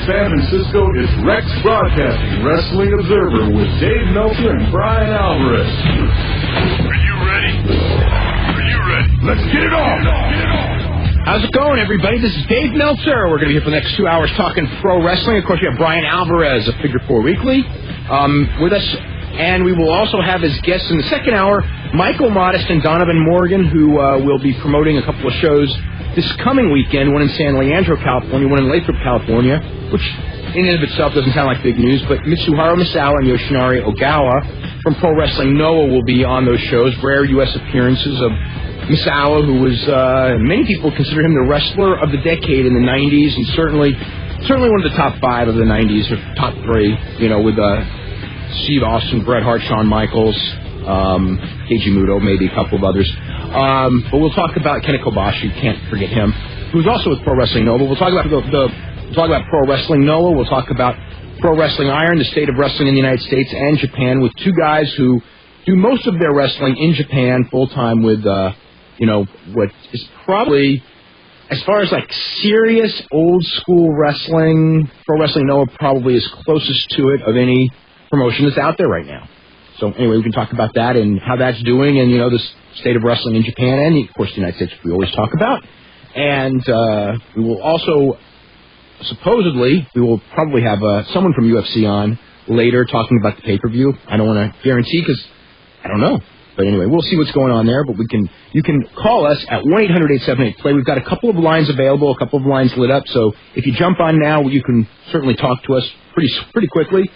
San Francisco, it's Rex Broadcasting Wrestling Observer with Dave Meltzer and Bryan Alvarez. Are you ready? Are you ready? Let's get it on! How's it going, everybody? This is Dave Meltzer. We're going to be here for the next 2 hours talking pro wrestling. Of course, we have Bryan Alvarez of Figure 4 Weekly with us. And we will also have as guests in the second hour, Michael Modest and Donovan Morgan, who will be promoting a couple of shows this coming weekend, one in San Leandro, California, one in Lathrop, California, which in and of itself doesn't sound like big news, but Mitsuharu Misawa and Yoshinari Ogawa from Pro Wrestling Noah will be on those shows. Rare U.S. appearances of Misawa, who was, many people consider him the wrestler of the decade in the 90s, and certainly one of the top 5 of the 90s, or top 3, you know, with Steve Austin, Bret Hart, Shawn Michaels, Keiji Muto, maybe a couple of others. But we'll talk about Kenny Kobashi, can't forget him, who's also with Pro Wrestling Noah. We'll talk about Pro Wrestling Noah. We'll talk about Pro Wrestling Iron, the state of wrestling in the United States and Japan, with two guys who do most of their wrestling in Japan full-time with, what is probably, as far as like serious old-school wrestling, Pro Wrestling Noah probably is closest to it of any promotion that's out there right now. So anyway, we can talk about that and how that's doing, and the state of wrestling in Japan and of course the United States, which we always talk about. And we will also we will probably have someone from UFC on later talking about the pay-per-view. I don't want to guarantee because I don't know. But anyway, we'll see what's going on there. But you can call us at 1-800-878-PLAY. We've got a couple of lines available, a couple of lines lit up. So if you jump on now, you can certainly talk to us pretty quickly.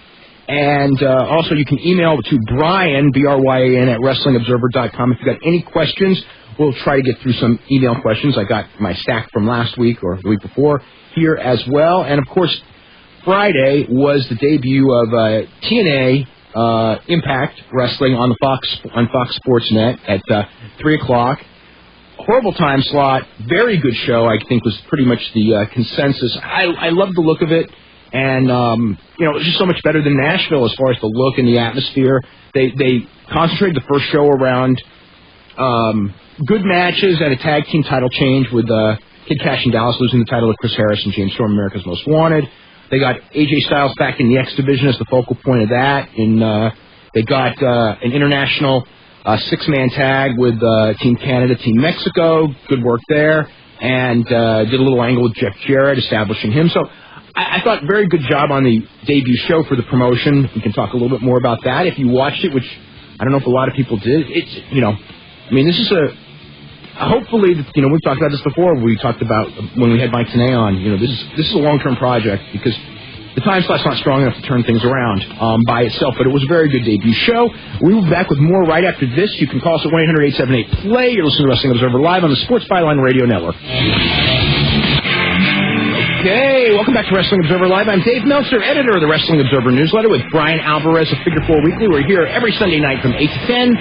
And also you can email to Bryan, B-R-Y-A-N, at WrestlingObserver.com. If you've got any questions, we'll try to get through some email questions. I got my stack from last week or the week before here as well. And, of course, Friday was the debut of TNA Impact Wrestling on Fox Sports Net at 3 o'clock. Horrible time slot, very good show, I think was pretty much the consensus. I love the look of it. And, it was just so much better than Nashville as far as the look and the atmosphere. They concentrated the first show around good matches and a tag team title change with Kid Cash and Dallas losing the title to Chris Harris and James Storm, America's Most Wanted. They got AJ Styles back in the X Division as the focal point of that. They got an international six-man tag with Team Canada, Team Mexico. Good work there. And did a little angle with Jeff Jarrett, establishing him. So I thought very good job on the debut show for the promotion. We can talk a little bit more about that if you watched it, which I don't know if a lot of people did. It's, this is hopefully, we've talked about this before. We talked about when we had Mike Tenay on, this is a long-term project because the time slot's not strong enough to turn things around by itself, but it was a very good debut show. We will be back with more right after this. You can call us at 1-800-878-PLAY. You're listening to Wrestling Observer Live on the Sports Byline Radio Network. Okay, welcome back to Wrestling Observer Live. I'm Dave Meltzer, editor of the Wrestling Observer newsletter with Bryan Alvarez of Figure 4 Weekly. We're here every Sunday night from 8 to 10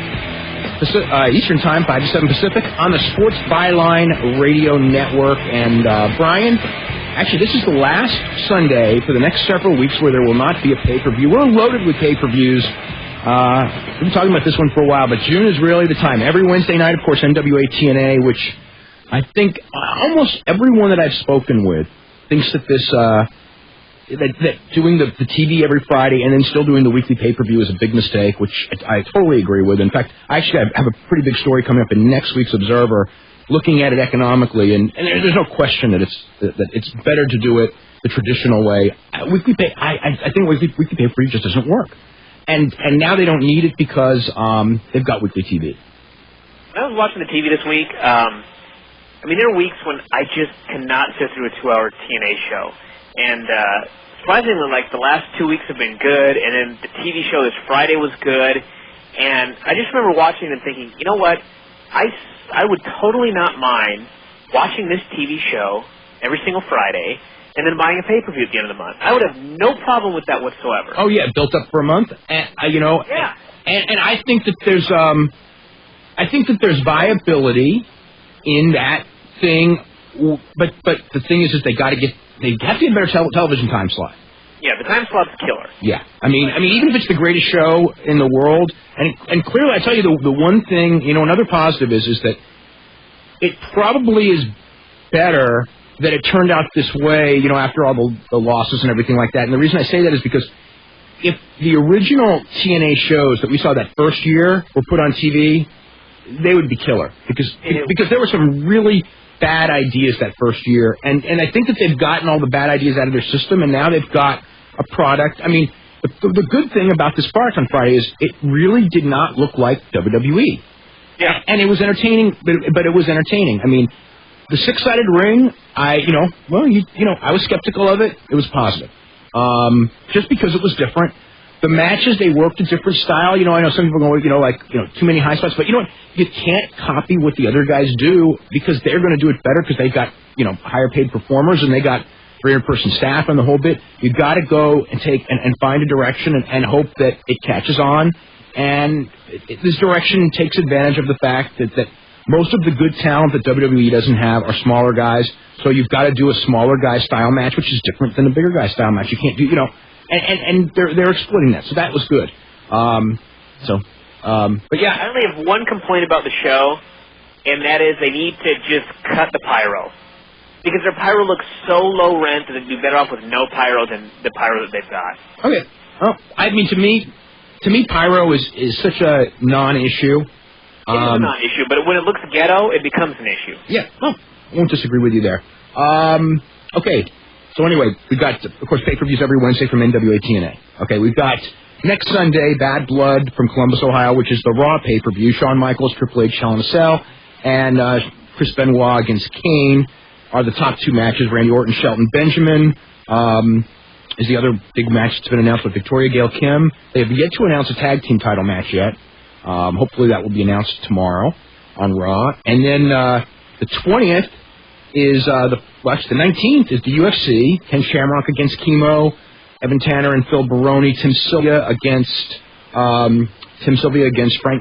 Eastern Time, 5 to 7 Pacific, on the Sports Byline Radio Network. And Bryan, actually, this is the last Sunday for the next several weeks where there will not be a pay-per-view. We're loaded with pay-per-views. We've been talking about this one for a while, but June is really the time. Every Wednesday night, of course, NWA TNA, which I think almost everyone that I've spoken with thinks that this that doing the TV every Friday and then still doing the weekly pay-per-view is a big mistake, which I totally agree with. In fact, I actually have a pretty big story coming up in next week's Observer, looking at it economically, and there's no question that it's better to do it the traditional way. Weekly pay, I think weekly pay-per-view just doesn't work, and now they don't need it because they've got weekly TV. I was watching the TV this week. There are weeks when I just cannot sit through a 2-hour TNA show. And surprisingly, the last 2 weeks have been good, and then the TV show this Friday was good. And I just remember watching and thinking, you know what? I would totally not mind watching this TV show every single Friday and then buying a pay-per-view at the end of the month. I would have no problem with that whatsoever. Oh, yeah, built up for a month. And, Yeah. And I think that there's viability in that thing, but the thing is they have to get better television time slot. Yeah, the time slot's killer. Yeah, I mean, even if it's the greatest show in the world, and clearly, I tell you, the one thing, another positive is that it probably is better that it turned out this way, you know, after all the losses and everything like that. And the reason I say that is because if the original TNA shows that we saw that first year were put on TV, they would be killer because there were some really bad ideas that first year, and I think that they've gotten all the bad ideas out of their system, and now they've got a product. I mean, the good thing about this product on Friday is it really did not look like WWE. Yeah, and it was entertaining, but it was entertaining. I mean, the six-sided ring, I was skeptical of it. It was positive, just because it was different. The matches, they worked a different style. You know, I know some people go, too many high spots. But you know what? You can't copy what the other guys do because they're going to do it better because they've got, higher paid performers and they got 300-person staff and the whole bit. You've got to go and take and find a direction and hope that it catches on. And this direction takes advantage of the fact that most of the good talent that WWE doesn't have are smaller guys. So you've got to do a smaller guy style match, which is different than a bigger guy style match. You can't do, And they're exploiting that, so that was good. But yeah, I only have one complaint about the show, and that is they need to just cut the pyro because their pyro looks so low rent that they'd be better off with no pyro than the pyro that they've got. Okay. Well, I mean, to me, pyro is such a non-issue. It is a non-issue, but when it looks ghetto, it becomes an issue. Yeah. No, I won't disagree with you there. Okay. So anyway, we've got, of course, pay-per-views every Wednesday from NWA TNA. Okay, we've got next Sunday, Bad Blood from Columbus, Ohio, which is the Raw pay-per-view. Shawn Michaels, Triple H, Hell in a Cell, and Chris Benoit against Kane are the top two matches. Randy Orton, Shelton Benjamin is the other big match that's been announced with Victoria Gail Kim. They have yet to announce a tag team title match yet. Hopefully that will be announced tomorrow on Raw. And then the 20th is the 19th is the UFC. Ken Shamrock against Chemo, Evan Tanner and Phil Baroni, Tim Sylvia against Frank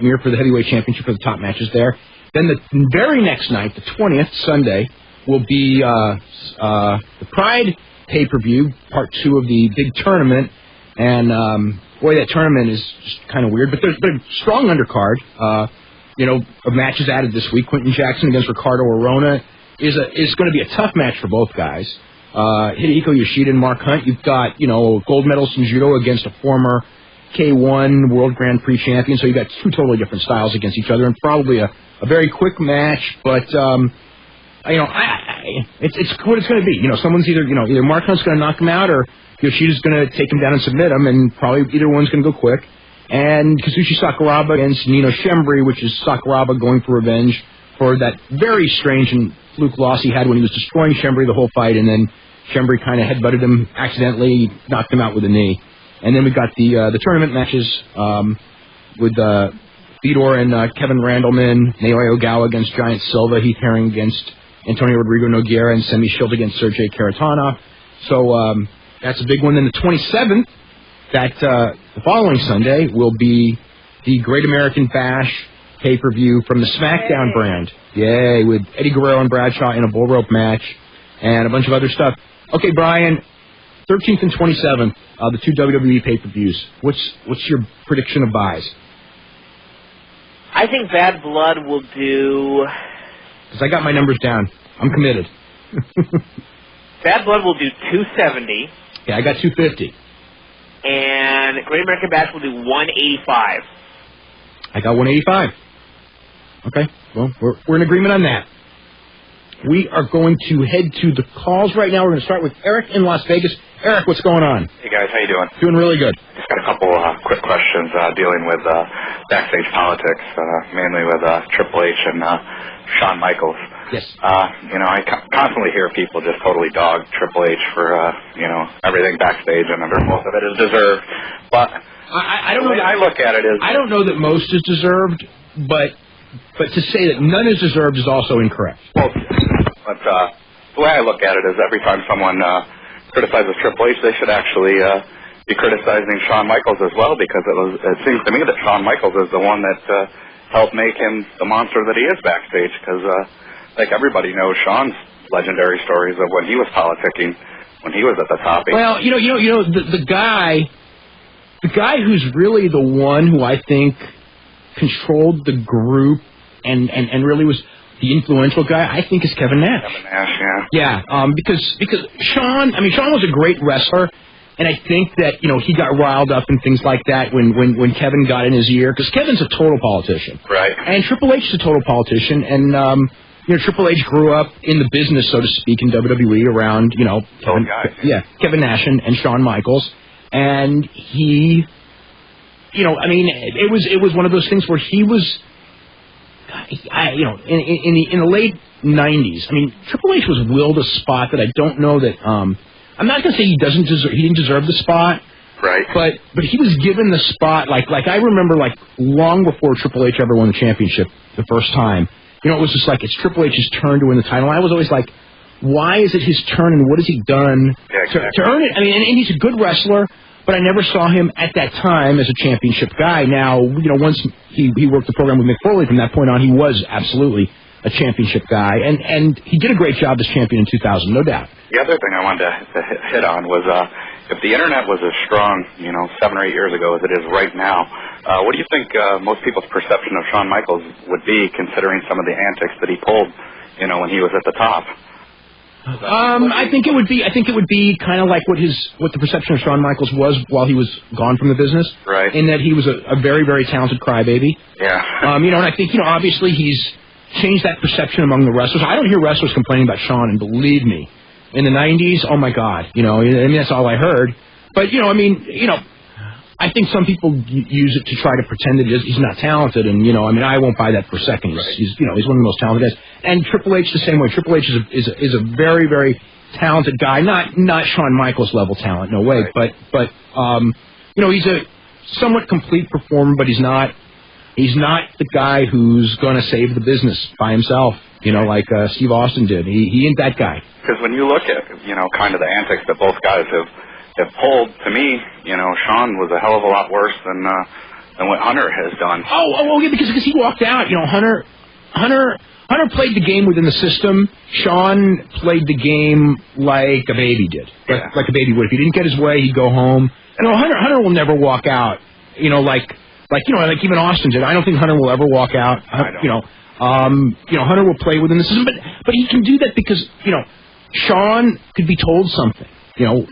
Mir for the heavyweight championship for the top matches there. Then the very next night, the 20th, Sunday, will be the Pride pay-per-view, part 2 of the big tournament. And boy, that tournament is just kind of weird, but there's been a strong undercard. Of matches added this week. Quentin Jackson against Ricardo Arona is going to be a tough match for both guys. Hidehiko Yoshida and Mark Hunt. You've got, gold medalists in judo against a former K1 World Grand Prix champion. So you've got two totally different styles against each other, and probably a very quick match. But it's what it's going to be. Someone's either Mark Hunt's going to knock him out, or Yoshida's going to take him down and submit him, and probably either one's going to go quick. And Kazushi Sakuraba against Nino Shembri, which is Sakuraba going for revenge for that very strange and fluke loss he had when he was destroying Shembri the whole fight, and then Shembri kind of headbutted him accidentally, knocked him out with a knee. And then we've got the tournament matches with Fedor and Kevin Randleman, Naoya Ogawa against Giant Silva, Heath Herring against Antonio Rodrigo Nogueira, and Semi Schilt against Sergei Karatanov. So that's a big one. Then the 27th, the following Sunday, will be the Great American Bash pay-per-view from the SmackDown brand. Yay, with Eddie Guerrero and Bradshaw in a bull rope match and a bunch of other stuff. Okay, Brian, 13th and 27th, the two WWE pay-per-views. What's your prediction of buys? I think Bad Blood will do... Because I got my numbers down. I'm committed. Bad Blood will do 270. Yeah, I got 250. And Great American Bash will do 185. I got 185. Okay, well, we're in agreement on that. We are going to head to the calls right now. We're going to start with Eric in Las Vegas. Eric, what's going on? Hey, guys. How you doing? Doing really good. Just got a couple quick questions dealing with backstage politics, mainly with Triple H and Shawn Michaels. Yes. I constantly hear people just totally dog Triple H for, everything backstage, and most of it is deserved. But I don't know. I look at it as... I don't know that most is deserved, but to say that none is deserved is also incorrect. Well, but the way I look at it is every time someone criticizes Triple H, they should actually be criticizing Shawn Michaels as well, because it seems to me that Shawn Michaels is the one that helped make him the monster that he is backstage, because like everybody knows Shawn's legendary stories of when he was politicking, when he was at the top. Well, the guy who's really the one who I think controlled the group and really was the influential guy, I think, is Kevin Nash. Kevin Nash, yeah. Yeah, because Sean was a great wrestler, and I think that, he got riled up and things like that when Kevin got in his ear, because Kevin's a total politician. Right. And Triple H is a total politician, and, Triple H grew up in the business, so to speak, in WWE around, Kevin Nash and Shawn Michaels, and he, it was one of those things where he was, in the late 90s, Triple H was willed a spot that I don't know that, I'm not going to say he didn't deserve the spot. Right. But he was given the spot, like I remember, long before Triple H ever won the championship the first time, it was just like, it's Triple H's turn to win the title. I was always like, why is it his turn, and what has he done to earn it? And he's a good wrestler, but I never saw him at that time as a championship guy. Now, once he worked the program with Mick Foley, from that point on, he was absolutely a championship guy, and he did a great job as champion in 2000, no doubt. The other thing I wanted to hit on was if the internet was as strong, 7 or 8 years ago as it is right now, what do you think most people's perception of Shawn Michaels would be, considering some of the antics that he pulled, when he was at the top? I think it would be kind of like what the perception of Shawn Michaels was while he was gone from the business. Right. In that he was a very, very talented crybaby. Yeah. And I think, obviously he's changed that perception among the wrestlers. I don't hear wrestlers complaining about Shawn, and believe me, in the 90s, oh my God, that's all I heard. But, I think some people use it to try to pretend that he's not talented, and, I won't buy that for a second. He's one of the most talented guys. And Triple H the same way. Triple H is a very, very talented guy, not Shawn Michaels level talent, no way, right. but he's a somewhat complete performer, but he's not the guy who's going to save the business by himself, like Steve Austin did. He ain't that guy. Because when you look at, kind of the antics that both guys have pulled, to me, Shawn was a hell of a lot worse than what Hunter has done. Oh, yeah, because he walked out. Hunter played the game within the system. Shawn played the game like a baby did, like a baby would. If he didn't get his way, he'd go home. Hunter will never walk out. Like even Austin did. I don't think Hunter will ever walk out. Hunter will play within the system, but he can do that because Shawn could be told something.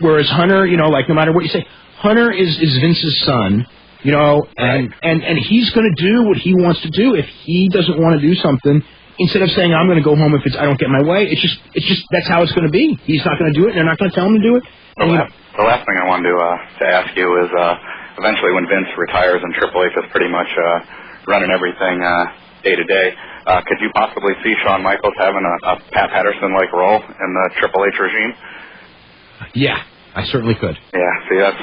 Whereas Hunter, no matter what you say, Hunter is Vince's son. And he's going to do what he wants to do. If he doesn't want to do something, instead of saying I'm going to go home if I don't get my way, it's just that's how it's going to be. He's not going to do it, and they're not going to tell him to do it. And, the last thing I wanted to ask you is. Eventually, when Vince retires and Triple H is pretty much running everything day to day, could you possibly see Shawn Michaels having a Pat Patterson-like role in the Triple H regime? Yeah, I certainly could. Yeah, see, that's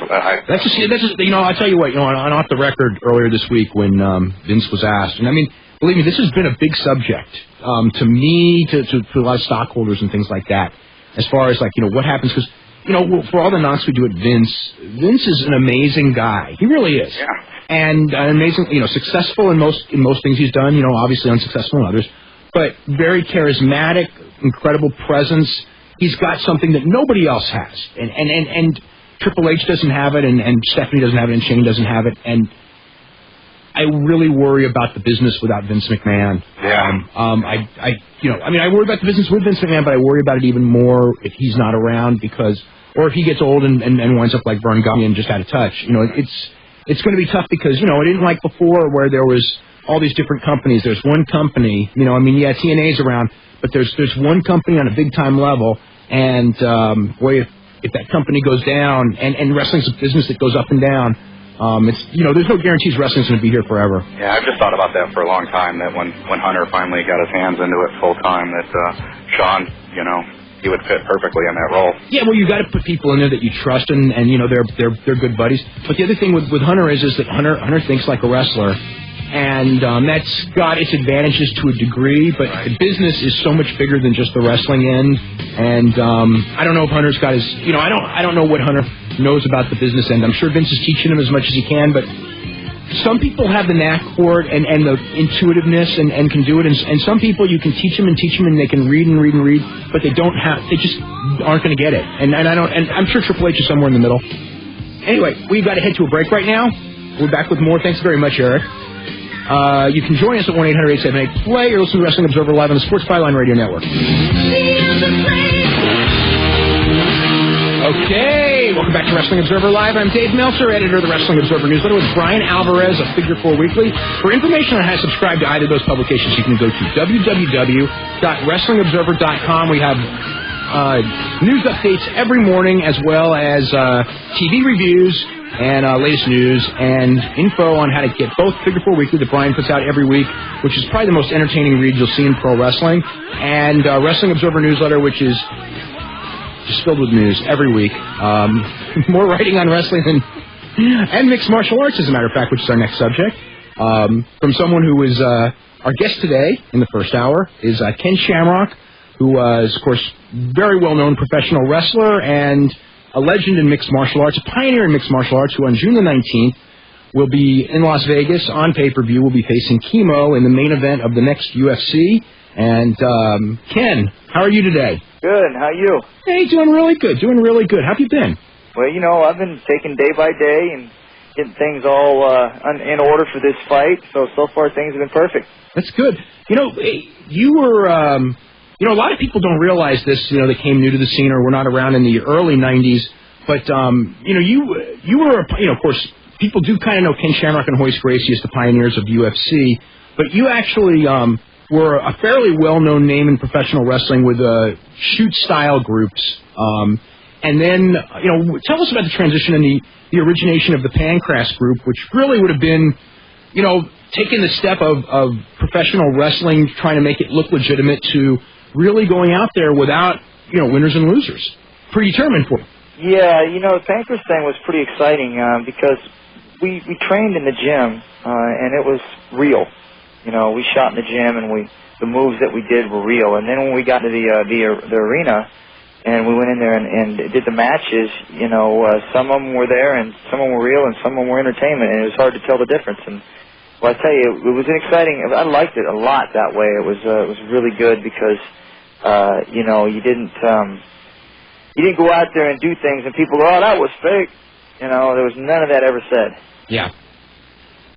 just I'll tell you what, on off the record earlier this week when Vince was asked, and believe me, this has been a big subject to me, to a lot of stockholders and things like that, as far as what happens, because. For all the knocks we do at Vince is an amazing guy. He really is. Yeah. And amazing, successful in most things he's done, obviously unsuccessful in others, but very charismatic, incredible presence. He's got something that nobody else has. And Triple H doesn't have it, and Stephanie doesn't have it, and Shane doesn't have it, and I really worry about the business without Vince McMahon. Yeah. I worry about the business with Vince McMahon, but I worry about it even more if he's not around or if he gets old and winds up like Vern Gummy and just out of touch. It's going to be tough because, it isn't like before where there was all these different companies. There's one company, TNA's around, but there's one company on a big time level, and if that company goes down, and wrestling's a business that goes up and down, there's no guarantees wrestling's going to be here forever. Yeah, I've just thought about that for a long time, that when Hunter finally got his hands into it full time, that Shawn, he would fit perfectly in that role. Yeah, well, you got to put people in there that you trust, and they're good buddies. But the other thing with Hunter is that Hunter thinks like a wrestler, and that's got its advantages to a degree, but the business is so much bigger than just the wrestling end. And I don't know if Hunter's got his, I don't know what Hunter knows about the business end. I'm sure Vince is teaching him as much as he can, but some people have the knack for it and the intuitiveness and can do it, and some people you can teach them and they can read and read, but they just aren't going to get it. And I'm sure Triple H is somewhere in the middle. Anyway, we've got to head to a break right now. We're back with more. Thanks very much, Eric. You can join us at 1-800-878-PLAY or listen to Wrestling Observer Live on the Sports Byline Radio Network. Okay, welcome back to Wrestling Observer Live. I'm Dave Meltzer, editor of the Wrestling Observer Newsletter, with Bryan Alvarez of Figure 4 Weekly. For information on how to subscribe to either of those publications, you can go to www.wrestlingobserver.com. We have news updates every morning, as well as TV reviews and latest news and info on how to get both Figure 4 Weekly that Bryan puts out every week, which is probably the most entertaining read you'll see in pro wrestling, and Wrestling Observer Newsletter, which is just filled with news every week. More writing on wrestling and mixed martial arts, as a matter of fact, which is our next subject. From someone who is our guest today in the first hour is Ken Shamrock, who is, of course, very well-known professional wrestler and a legend in mixed martial arts, a pioneer in mixed martial arts, who on June the 19th will be in Las Vegas on pay-per-view. Will be facing Chemo in the main event of the next UFC. And Ken, how are you today? Good. How are you? Hey, doing really good. How have you been? Well, you know, I've been taking day by day and getting things all in order for this fight. So far, things have been perfect. That's good. You know, you were, a lot of people don't realize this, they came new to the scene or were not around in the early 90s. But, you were, of course, people do kind of know Ken Shamrock and Hoist Gracie as the pioneers of UFC. But you actually were a fairly well-known name in professional wrestling with shoot-style groups. And then, tell us about the transition and the origination of the Pancras group, which really would have been, taking the step of professional wrestling, trying to make it look legitimate, to really going out there without, winners and losers. Predetermined for it. Yeah, the Pancras thing was pretty exciting because we trained in the gym, and it was real. We shot in the gym, and the moves that we did were real. And then when we got to the arena, and we went in there and did the matches, some of them were there, and some of them were real, and some of them were entertainment, and it was hard to tell the difference. And well, I tell you, it was an exciting. I liked it a lot that way. It was really good because you didn't go out there and do things, and people go, "Oh, that was fake." There was none of that ever said. Yeah.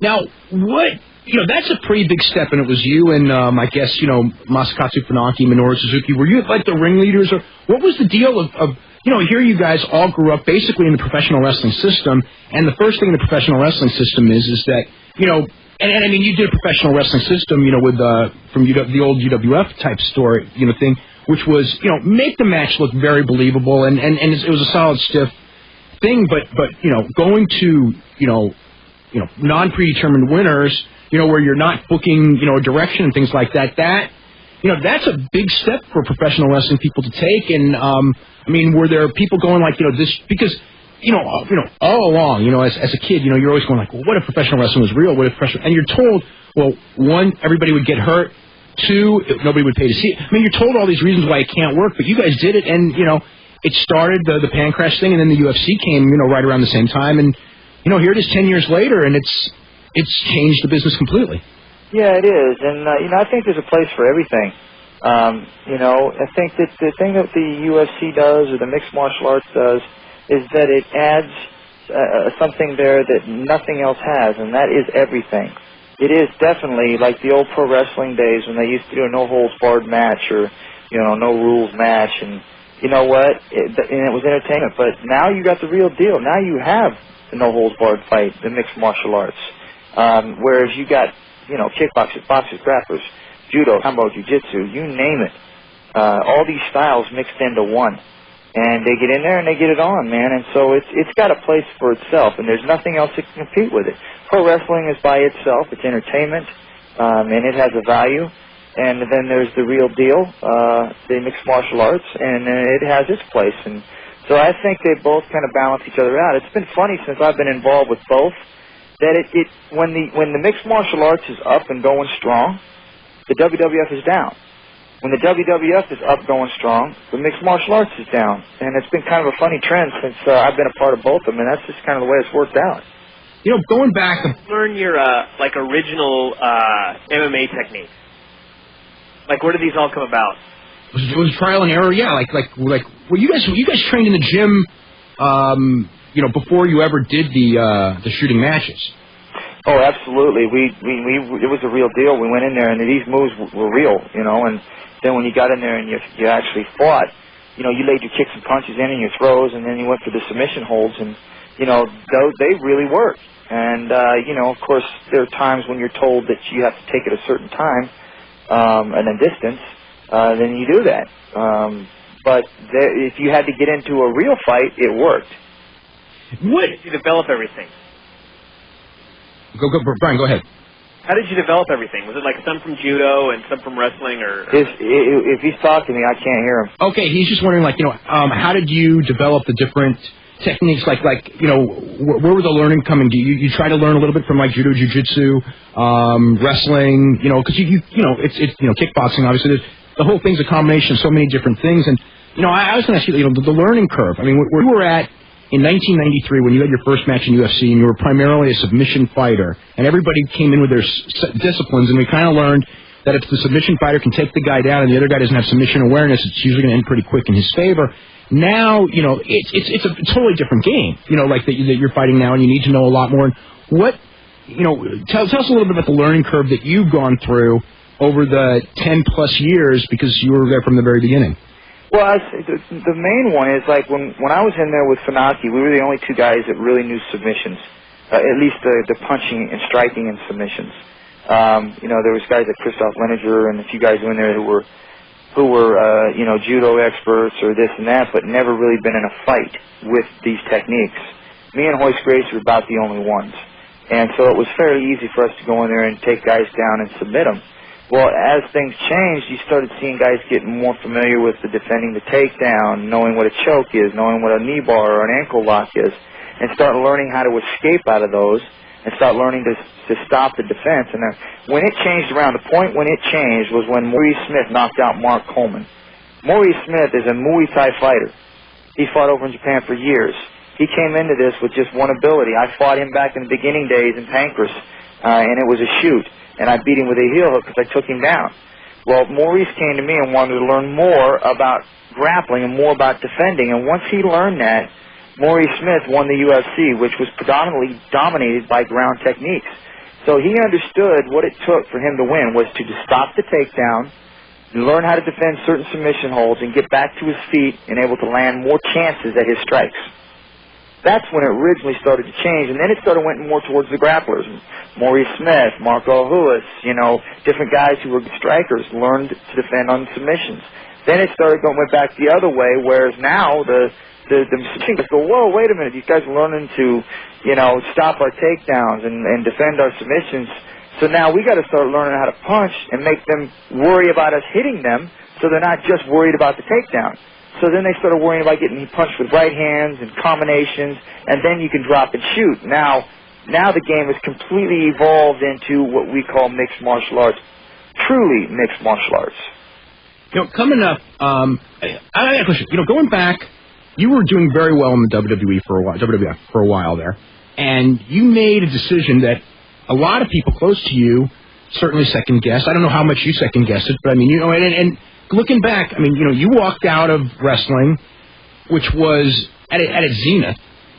Now, what? That's a pretty big step, and it was you and, I guess, Masakatsu Funaki, Minoru Suzuki. Were you, like, the ringleaders? Or what was the deal of here you guys all grew up basically in the professional wrestling system, and the first thing in the professional wrestling system is that, and I mean, you did a professional wrestling system, with, from the old UWF type story, thing, which was, make the match look very believable, and it was a solid, stiff thing, but going to, non-predetermined winners, where you're not booking, a direction and things like that, that's a big step for professional wrestling people to take. And, were there people going like, this, because, all along, as a kid, you're always going like, well, what if professional wrestling was real? What if and you're told, well, one, everybody would get hurt. Two, nobody would pay to see it. You're told all these reasons why it can't work, but you guys did it, and, it started the Pancras thing, and then the UFC came, right around the same time, and, here it is 10 years later, and it's changed the business completely. Yeah, it is, and I think there's a place for everything. I think that the thing that the UFC does or the mixed martial arts does is that it adds something there that nothing else has, and that is everything. It is definitely like the old pro wrestling days when they used to do a no-holds-barred match or no-rules match, and you know what? And it was entertainment. But now you got the real deal. Now you have the no-holds-barred fight, the mixed martial arts. Whereas you got, kickboxers, boxers, grapplers, judo, sambo, jiu-jitsu, you name it. All these styles mixed into one. And they get in there and they get it on, man. And so it's got a place for itself, and there's nothing else that can compete with it. Pro wrestling is by itself. It's entertainment, and it has a value. And then there's the real deal, the mixed martial arts, and it has its place. And so I think they both kind of balance each other out. It's been funny since I've been involved with both, that when the mixed martial arts is up and going strong, the WWF is down. When the WWF is up going strong, the mixed martial arts is down. And it's been kind of a funny trend since I've been a part of both of them, and that's just kind of the way it's worked out. Going back... Learn your, original MMA techniques. Like, where did these all come about? It was trial and error, yeah. Well, you guys trained in the gym, before you ever did the shooting matches. Oh, absolutely. It was a real deal. We went in there, and these moves were real, you know. And then when you got in there and you actually fought, you know, you laid your kicks and punches in and your throws, and then you went for the submission holds, and you know, they really work. And you know, of course, there are times when you're told that you have to take it a certain time and a distance, then you do that. But if you had to get into a real fight, it worked. What did you develop everything? Go, Bryan, go ahead. How did you develop everything? Was it like some from judo and some from wrestling, or? If he's talking to me, I can't hear him. Okay, he's just wondering, like, you know, how did you develop the different techniques? Like, you know, where were the learning coming? Do you try to learn a little bit from like judo, jiu-jitsu, wrestling? You know, because you know, it's you know, kickboxing. Obviously, the whole thing's a combination of so many different things. And you know, I was going to ask you, you know, the learning curve. I mean, where you were at. In 1993, when you had your first match in UFC, and you were primarily a submission fighter, and everybody came in with their disciplines, and we kind of learned that if the submission fighter can take the guy down and the other guy doesn't have submission awareness, it's usually going to end pretty quick in his favor. Now, you know, it's a totally different game, you know, like that you're fighting now, and you need to know a lot more. And what, you know, tell us a little bit about the learning curve that you've gone through over the 10-plus years, because you were there from the very beginning. Well, the main one is like when I was in there with Funaki, we were the only two guys that really knew submissions, at least the punching and striking and submissions. You know, there was guys like Christoph Leninger and a few guys in there who were you know, judo experts or this and that, but never really been in a fight with these techniques. Me and Hoist Gracie were about the only ones, and so it was fairly easy for us to go in there and take guys down and submit them. Well, as things changed, you started seeing guys get more familiar with the defending the takedown, knowing what a choke is, knowing what a knee bar or an ankle lock is, and start learning how to escape out of those, and start learning to stop the defense. And then when it changed around, the point when it changed was when Maurice Smith knocked out Mark Coleman. Maurice Smith is a Muay Thai fighter. He fought over in Japan for years. He came into this with just one ability. I fought him back in the beginning days in Pancras, and it was a shoot. And I beat him with a heel hook because I took him down. Well, Maurice came to me and wanted to learn more about grappling and more about defending. And once he learned that, Maurice Smith won the UFC, which was predominantly dominated by ground techniques. So he understood what it took for him to win was to stop the takedown, learn how to defend certain submission holds, and get back to his feet and able to land more chances at his strikes. That's when it originally started to change, and then it started went more towards the grapplers. Maurice Smith, Marco Huas, you know, different guys who were strikers learned to defend on submissions. Then it started went back the other way, whereas now the machines go, whoa, wait a minute, these guys are learning to, you know, stop our takedowns and defend our submissions. So now we got to start learning how to punch and make them worry about us hitting them, so they're not just worried about the takedown. So then they started worrying about getting punched with right hands and combinations, and then you can drop and shoot. Now the game has completely evolved into what we call mixed martial arts, truly mixed martial arts. You know, coming up, I got a question. You know, going back, you were doing very well in the WWE WWF for a while there, and you made a decision that a lot of people close to you certainly second guessed. I don't know how much you second guessed it, but I mean, you know, and looking back, I mean, you know, you walked out of wrestling, which was at its zenith,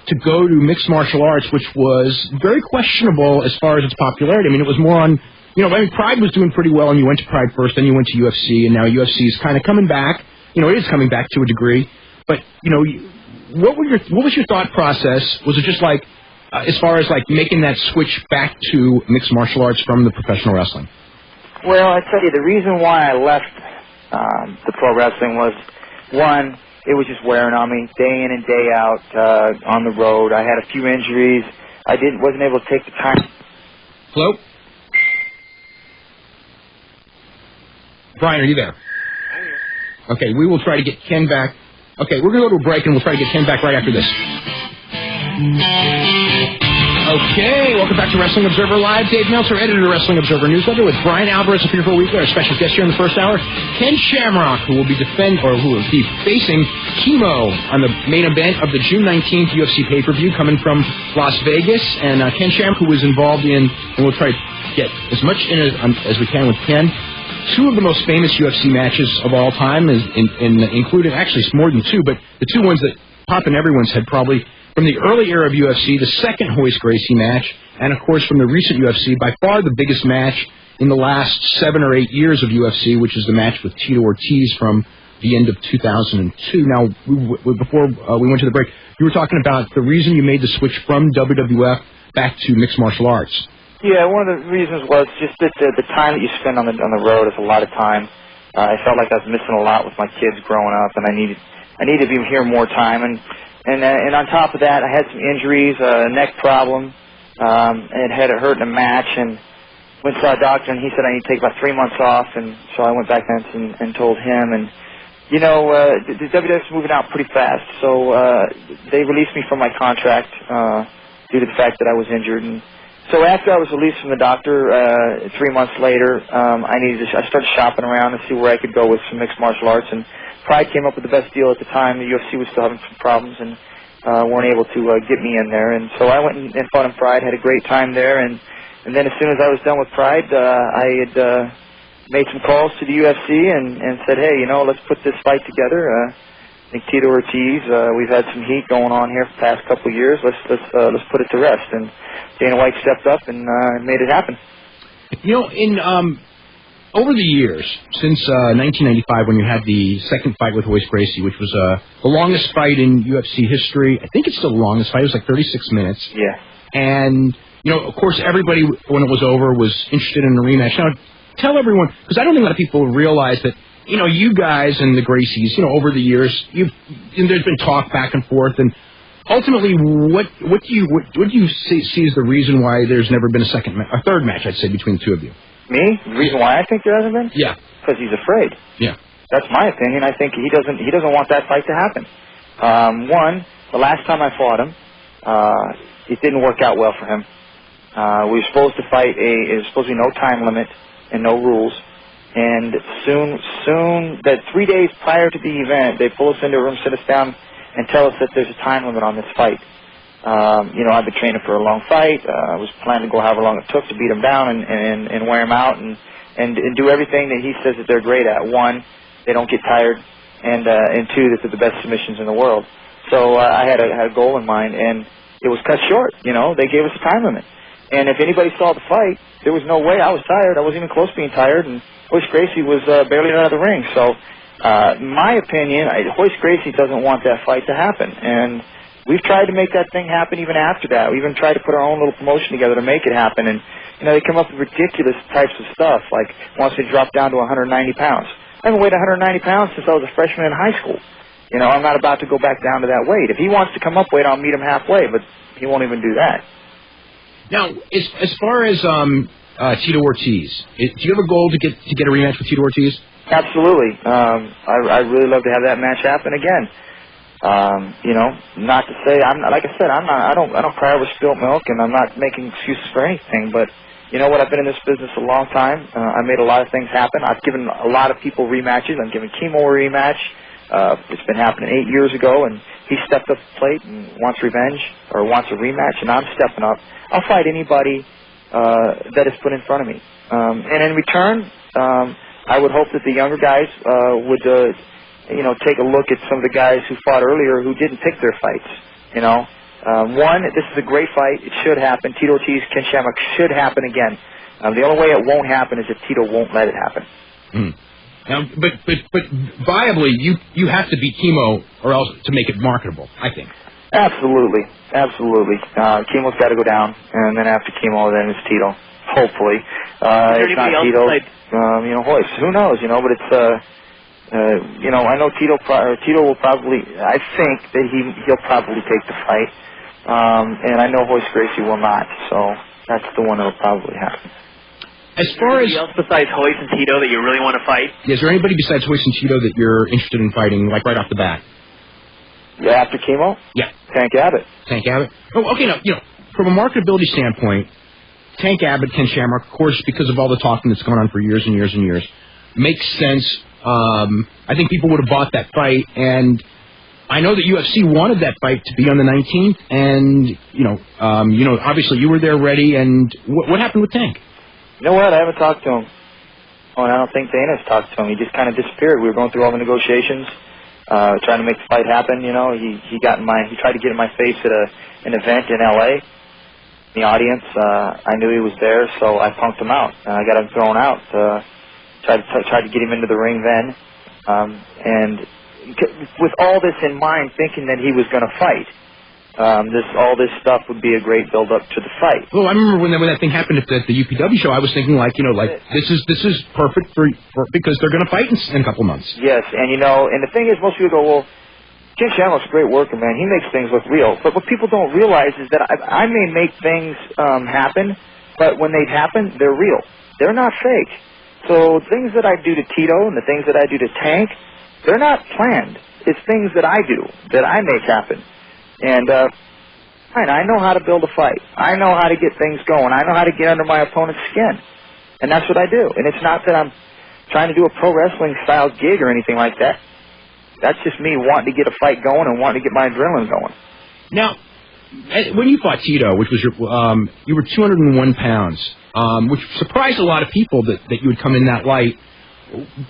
to go to mixed martial arts, which was very questionable as far as its popularity. I mean, it was more on, you know, I mean, Pride was doing pretty well, and you went to Pride first, then you went to UFC, and now UFC is kind of coming back. You know, it is coming back to a degree. But, you know, what was your thought process? Was it just like, as far as like making that switch back to mixed martial arts from the professional wrestling? Well, I tell you, the reason why I left the pro wrestling was, one, it was just wearing on me day in and day out on the road. I had a few injuries. I wasn't able to take the time. Hello? Bryan, are you there? I'm here. Okay, we will try to get Ken back. Okay, we're going to go to a break, and we'll try to get Ken back right after this. Okay, welcome back to Wrestling Observer Live. Dave Meltzer, editor of Wrestling Observer Newsletter, with Bryan Alvarez up here for a week. Our special guest here in the first hour, Ken Shamrock, who will be facing Chemo on the main event of the June 19th UFC pay-per-view coming from Las Vegas. And Ken Shamrock, who was involved in, and we'll try to get as much in as we can with Ken, two of the most famous UFC matches of all time, including, actually it's more than two, but the two ones that pop in everyone's head probably, from the early era of UFC, the second Royce Gracie match, and, of course, from the recent UFC, by far the biggest match in the last 7 or 8 years of UFC, which is the match with Tito Ortiz from the end of 2002. Now, before we went to the break, you were talking about the reason you made the switch from WWF back to mixed martial arts. Yeah, one of the reasons was just that the time that you spend on the road is a lot of time. I felt like I was missing a lot with my kids growing up, and I needed to be here more time. And on top of that, I had some injuries, a neck problem, and had it hurt in a match, and went to a doctor, and he said I need to take about 3 months off, and so I went back then and told him, and the WWF is moving out pretty fast, so they released me from my contract due to the fact that I was injured. And so after I was released from the doctor, 3 months later, I started shopping around to see where I could go with some mixed martial arts, and Pride came up with the best deal at the time. The UFC was still having some problems and weren't able to get me in there, and so I went and fought in Pride, had a great time there, and then as soon as I was done with Pride, I had made some calls to the UFC and said, hey, let's put this fight together. I think Tito Ortiz, we've had some heat going on here for the past couple of years. Let's put it to rest. And Dana White stepped up and made it happen. Over the years, since 1995, when you had the second fight with Royce Gracie, which was the longest fight in UFC history, I think it's still the longest fight. It was like 36 minutes. Yeah. And, of course, everybody, when it was over, was interested in a rematch. Now, tell everyone, because I don't think a lot of people realize that, you guys and the Gracies, over the years, there's been talk back and forth, and ultimately, what do you see as the reason why there's never been a third match, I'd say, between the two of you? Me? The reason why I think there hasn't been? Yeah. Because he's afraid. Yeah. That's my opinion. I think he doesn't want that fight to happen. One, the last time I fought him, it didn't work out well for him. We were supposed to fight it was supposed to be no time limit and no rules. And soon, that 3 days prior to the event, they pull us into a room, sit us down, and tell us that there's a time limit on this fight. I've been training for a long fight. I was planning to go however long it took to beat him down and wear him out and do everything that he says that they're great at. One, they don't get tired, and two, that they're the best submissions in the world. So I had a goal in mind, and it was cut short. They gave us a time limit. And if anybody saw the fight, there was no way I was tired. I wasn't even close to being tired, and Royce Gracie was barely out of the ring. So, my opinion, Royce Gracie doesn't want that fight to happen. And we've tried to make that thing happen even after that. We even tried to put our own little promotion together to make it happen. And, they come up with ridiculous types of stuff, like wants me to drop down to 190 pounds. I haven't weighed 190 pounds since I was a freshman in high school. I'm not about to go back down to that weight. If he wants to come up weight, I'll meet him halfway, but he won't even do that. Now, as far as Tito Ortiz, do you have a goal to get a rematch with Tito Ortiz? Absolutely. I'd really love to have that match happen again. Not to say like I said, I don't cry over spilt milk, and I'm not making excuses for anything. But you know what? I've been in this business a long time. I made a lot of things happen. I've given a lot of people rematches. I'm giving Chemo a rematch. It's been happening 8 years ago, and he stepped up to the plate and wants revenge or wants a rematch, and I'm stepping up. I'll fight anybody that is put in front of me. And in return, I would hope that the younger guys would, take a look at some of the guys who fought earlier who didn't pick their fights. One, this is a great fight. It should happen. Tito Ortiz, Ken Shamrock should happen again. The only way it won't happen is if Tito won't let it happen. Mm. Now, but viably, you have to beat Chemo or else to make it marketable, I think. Absolutely. Chemo's got to go down, and then after Chemo, then it's Tito. Hopefully, it's not Tito. Royce. Who knows? But it's I know Tito will probably. I think that he'll probably take the fight, and I know Royce Gracie will not. So that's the one that'll probably happen. As far as anybody else besides Royce and Tito that you really want to fight? Is there anybody besides Royce and Tito that you're interested in fighting, like right off the bat? Yeah, after Chemo? Yeah. Tank Abbott. Tank Abbott? Oh, okay, now, from a marketability standpoint, Tank Abbott, Ken Shamrock, of course, because of all the talking that's gone on for years and years and years, makes sense. I think people would have bought that fight, and I know that UFC wanted that fight to be on the 19th, and, obviously you were there ready, and what happened with Tank? You know what? I haven't talked to him. Oh, and I don't think Dana's talked to him. He just kind of disappeared. We were going through all the negotiations. trying to make the fight happen. You know, he tried to get in my face at an event in L.A. The audience, I knew he was there, so I punked him out. I got him thrown out. Tried to get him into the ring then, and with all this in mind, thinking that he was going to fight. All this stuff would be a great build-up to the fight. Well, I remember when that thing happened at the UPW show, I was thinking this is perfect for because they're going to fight in a couple months. Yes, and and the thing is, most people go, well, Ken Shamrock's a great worker, man. He makes things look real. But what people don't realize is that I may make things happen, but when they happen, they're real. They're not fake. So things that I do to Tito and the things that I do to Tank, they're not planned. It's things that I do, that I make happen. And I know how to build a fight. I know how to get things going. I know how to get under my opponent's skin. And that's what I do. And it's not that I'm trying to do a pro wrestling style gig or anything like that. That's just me wanting to get a fight going and wanting to get my adrenaline going. Now, when you fought Tito, which was you were 201 pounds, which surprised a lot of people that you would come in that light.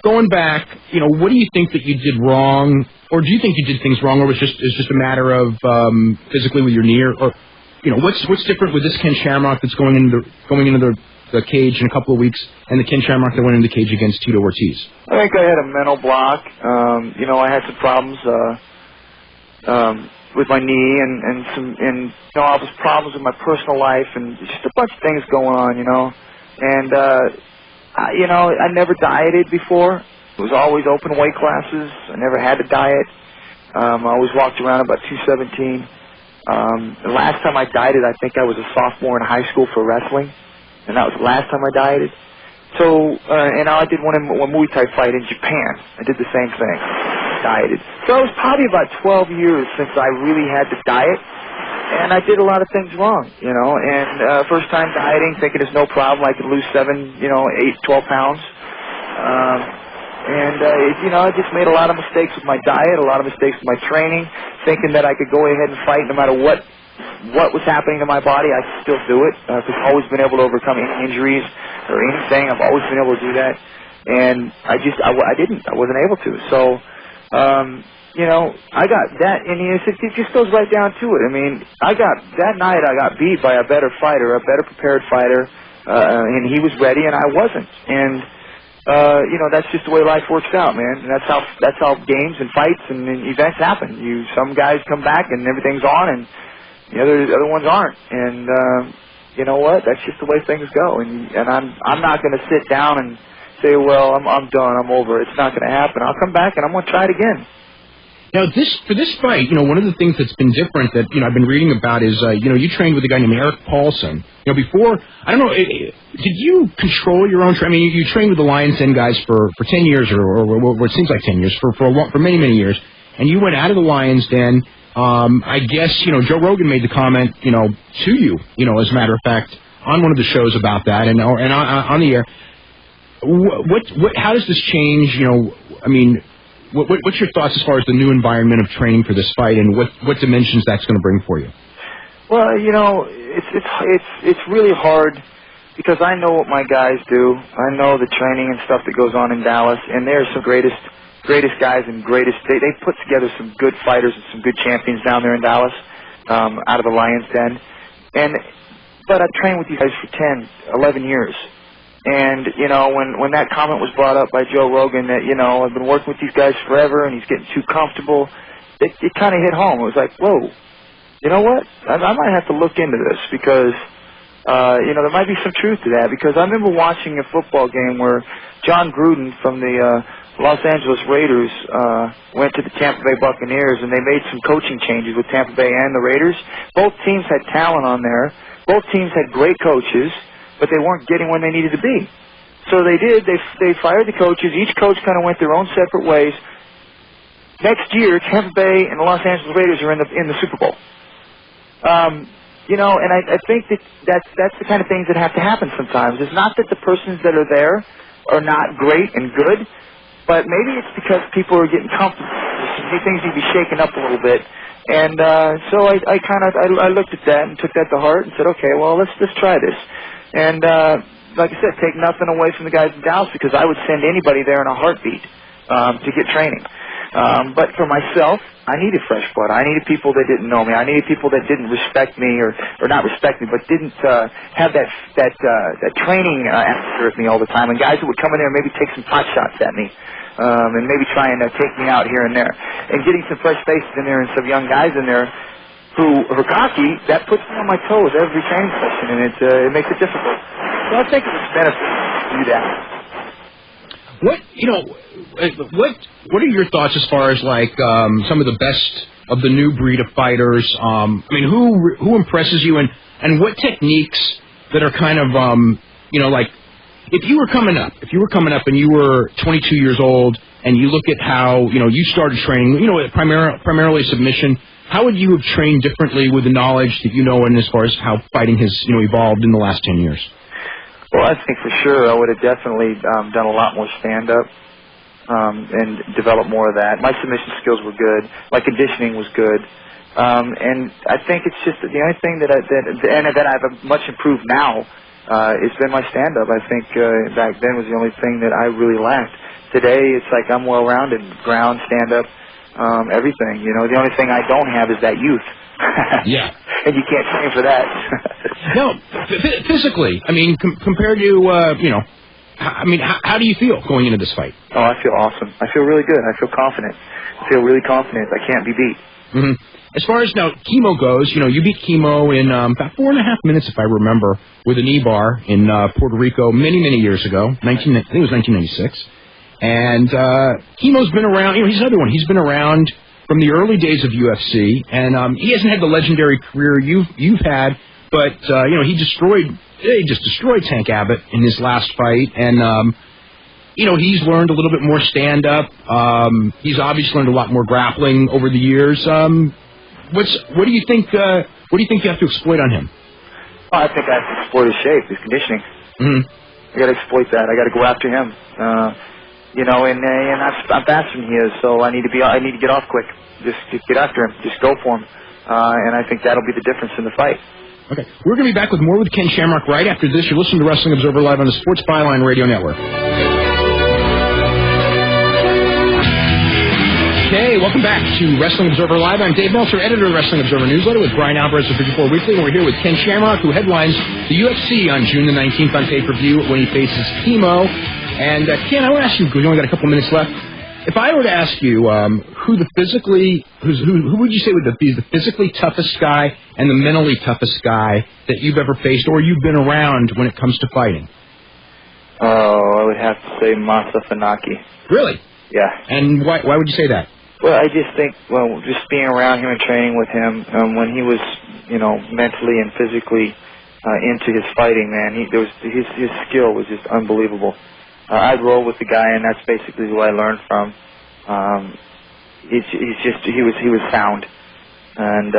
Going back, what do you think that you did wrong, or do you think you did things wrong, or it's just a matter of physically with your knee, or what's different with this Ken Shamrock that's going into the cage in a couple of weeks, and the Ken Shamrock that went into the cage against Tito Ortiz? I think I had a mental block. I had some problems with my knee, and all those problems with my personal life, and just a bunch of things going on, and. I never dieted before. It was always open weight classes. I never had to diet. I always walked around about 217. The last time I dieted, I think I was a sophomore in high school for wrestling, and that was the last time I dieted. So, and I did one Muay Thai fight in Japan. I did the same thing, dieted. So it was probably about 12 years since I really had to diet. And I did a lot of things wrong, and first time dieting, thinking it's no problem, I could lose 8, 12 pounds. I just made a lot of mistakes with my diet, a lot of mistakes with my training, thinking that I could go ahead and fight no matter what was happening to my body, I could still do it. Because I've always been able to overcome any injuries or anything. I've always been able to do that. And I wasn't able to. So, I got that, and it just goes right down to it. I mean, that night I got beat by a better fighter, a better prepared fighter, and he was ready, and I wasn't. And that's just the way life works out, man. And that's how games and fights and events happen. Some guys come back and everything's on, and the other ones aren't. And you know what? That's just the way things go. And I'm not going to sit down and say, well, I'm done, I'm over. It's not going to happen. I'll come back and I'm going to try it again. Now, for this fight, one of the things that's been different that, I've been reading about is, you trained with a guy named Eric Paulson. Before, I don't know, did you control your own training? I mean, you trained with the Lions Den guys for 10 years, or it seems like 10 years, for many, many years, and you went out of the Lions Den. I guess, Joe Rogan made the comment, to you, as a matter of fact, on one of the shows about that, and on the air. How does this change, What's your thoughts as far as the new environment of training for this fight, and what dimensions that's going to bring for you? Well, it's really hard because I know what my guys do. I know the training and stuff that goes on in Dallas, and they're some greatest guys and they put together some good fighters and some good champions down there in Dallas, out of the Lions Den. But I've trained with these guys for 10, 11 years. And, when that comment was brought up by Joe Rogan that, I've been working with these guys forever and he's getting too comfortable, it kind of hit home. It was like, whoa, you know what? I might have to look into this because, there might be some truth to that. Because I remember watching a football game where John Gruden from the Los Angeles Raiders went to the Tampa Bay Buccaneers, and they made some coaching changes with Tampa Bay and the Raiders. Both teams had talent on there. Both teams had great coaches, but they weren't getting when they needed to be. So they did. They fired the coaches. Each coach kind of went their own separate ways. Next year, Tampa Bay and the Los Angeles Raiders are in the Super Bowl. And I think that's the kind of things that have to happen sometimes. It's not that the persons that are there are not great and good, but maybe it's because people are getting comfortable. Things need to be shaken up a little bit. And so I looked at that and took that to heart and said, okay, well, let's try this. And like I said, take nothing away from the guys in Dallas because I would send anybody there in a heartbeat to get training. But for myself, I needed fresh blood. I needed people that didn't know me. I needed people that didn't respect me, or not respect me, but didn't have that training atmosphere with me all the time. And guys that would come in there and maybe take some pot shots at me, and maybe try and take me out here and there. And getting some fresh faces in there and some young guys in there who are cocky, that puts me on my toes every training session, and it makes it difficult. So I think it's a benefit to do that. What are your thoughts as far as like some of the best of the new breed of fighters? I mean, who impresses you, and what techniques that are kind of like if you were coming up and you were 22 years old and you look at how you started training, primarily submission. How would you have trained differently with the knowledge that and as far as how fighting has evolved in the last 10 years? Well, I think for sure I would have definitely done a lot more stand-up and developed more of that. My submission skills were good. My conditioning was good. And I think it's just the only thing that I've much improved now has been my stand-up. I think back then was the only thing that I really lacked. Today, it's like I'm well-rounded, ground, stand-up, everything. The only thing I don't have is that youth. Yeah. And you can't train for that. No, physically, I mean, compared to, how do you feel going into this fight? Oh, I feel awesome. I feel really good. I feel confident. I feel really confident. I can't be beat. Mm-hmm. As far as now Chemo goes, you beat Chemo in about 4.5 minutes, if I remember, with a knee bar in Puerto Rico many, many years ago. I think it was 1996. And Chemo's been around. He's another one. He's been around from the early days of UFC, and he hasn't had the legendary career you've had, but he just destroyed Tank Abbott in his last fight, and he's learned a little bit more stand up. He's obviously learned a lot more grappling over the years. What do you think? What do you think you have to exploit on him? Oh, I think I have to exploit his shape, his conditioning. Mm-hmm. I got to exploit that. I got to go after him. And I'm faster than he is, so I need to get off quick. Just get after him. Just go for him. And I think that'll be the difference in the fight. Okay. We're going to be back with more with Ken Shamrock right after this. You're listening to Wrestling Observer Live on the Sports Byline Radio Network. Okay, welcome back to Wrestling Observer Live. I'm Dave Meltzer, editor of Wrestling Observer Newsletter with Bryan Alvarez of 54 Weekly, and we're here with Ken Shamrock, who headlines the UFC on June the 19th on pay-per-view when he faces Chemo. And Ken, I want to ask you, because we only got a couple minutes left, if I were to ask you who would you say would be the physically toughest guy and the mentally toughest guy that you've ever faced or you've been around when it comes to fighting? Oh, I would have to say Masa Funaki. Really? Yeah. And why would you say that? Well, I just think, just being around him and training with him, when he was, mentally and physically into his fighting, man, his skill was just unbelievable. I'd roll with the guy, and that's basically who I learned from. He was sound, and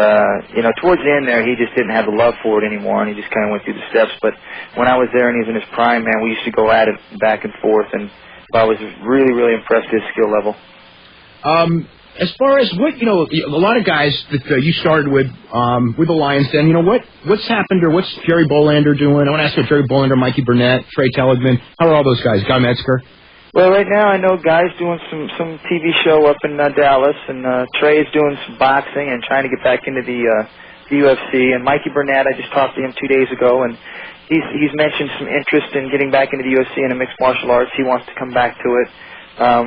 towards the end there, he just didn't have the love for it anymore, and he just kind of went through the steps. But when I was there and he was in his prime, man, we used to go at it back and forth, and I was really, really impressed with his skill level. As far as a lot of guys that you started with the Lions Den, what's happened or what's Jerry Bolander doing? I want to ask about Jerry Bolander, Mikey Burnett, Trey Teligman. How are all those guys? Guy Metzger? Well, right now I know Guy's doing some TV show up in Dallas, and Trey's doing some boxing and trying to get back into the UFC. And Mikey Burnett, I just talked to him 2 days ago, and he's mentioned some interest in getting back into the UFC and the mixed martial arts. He wants to come back to it,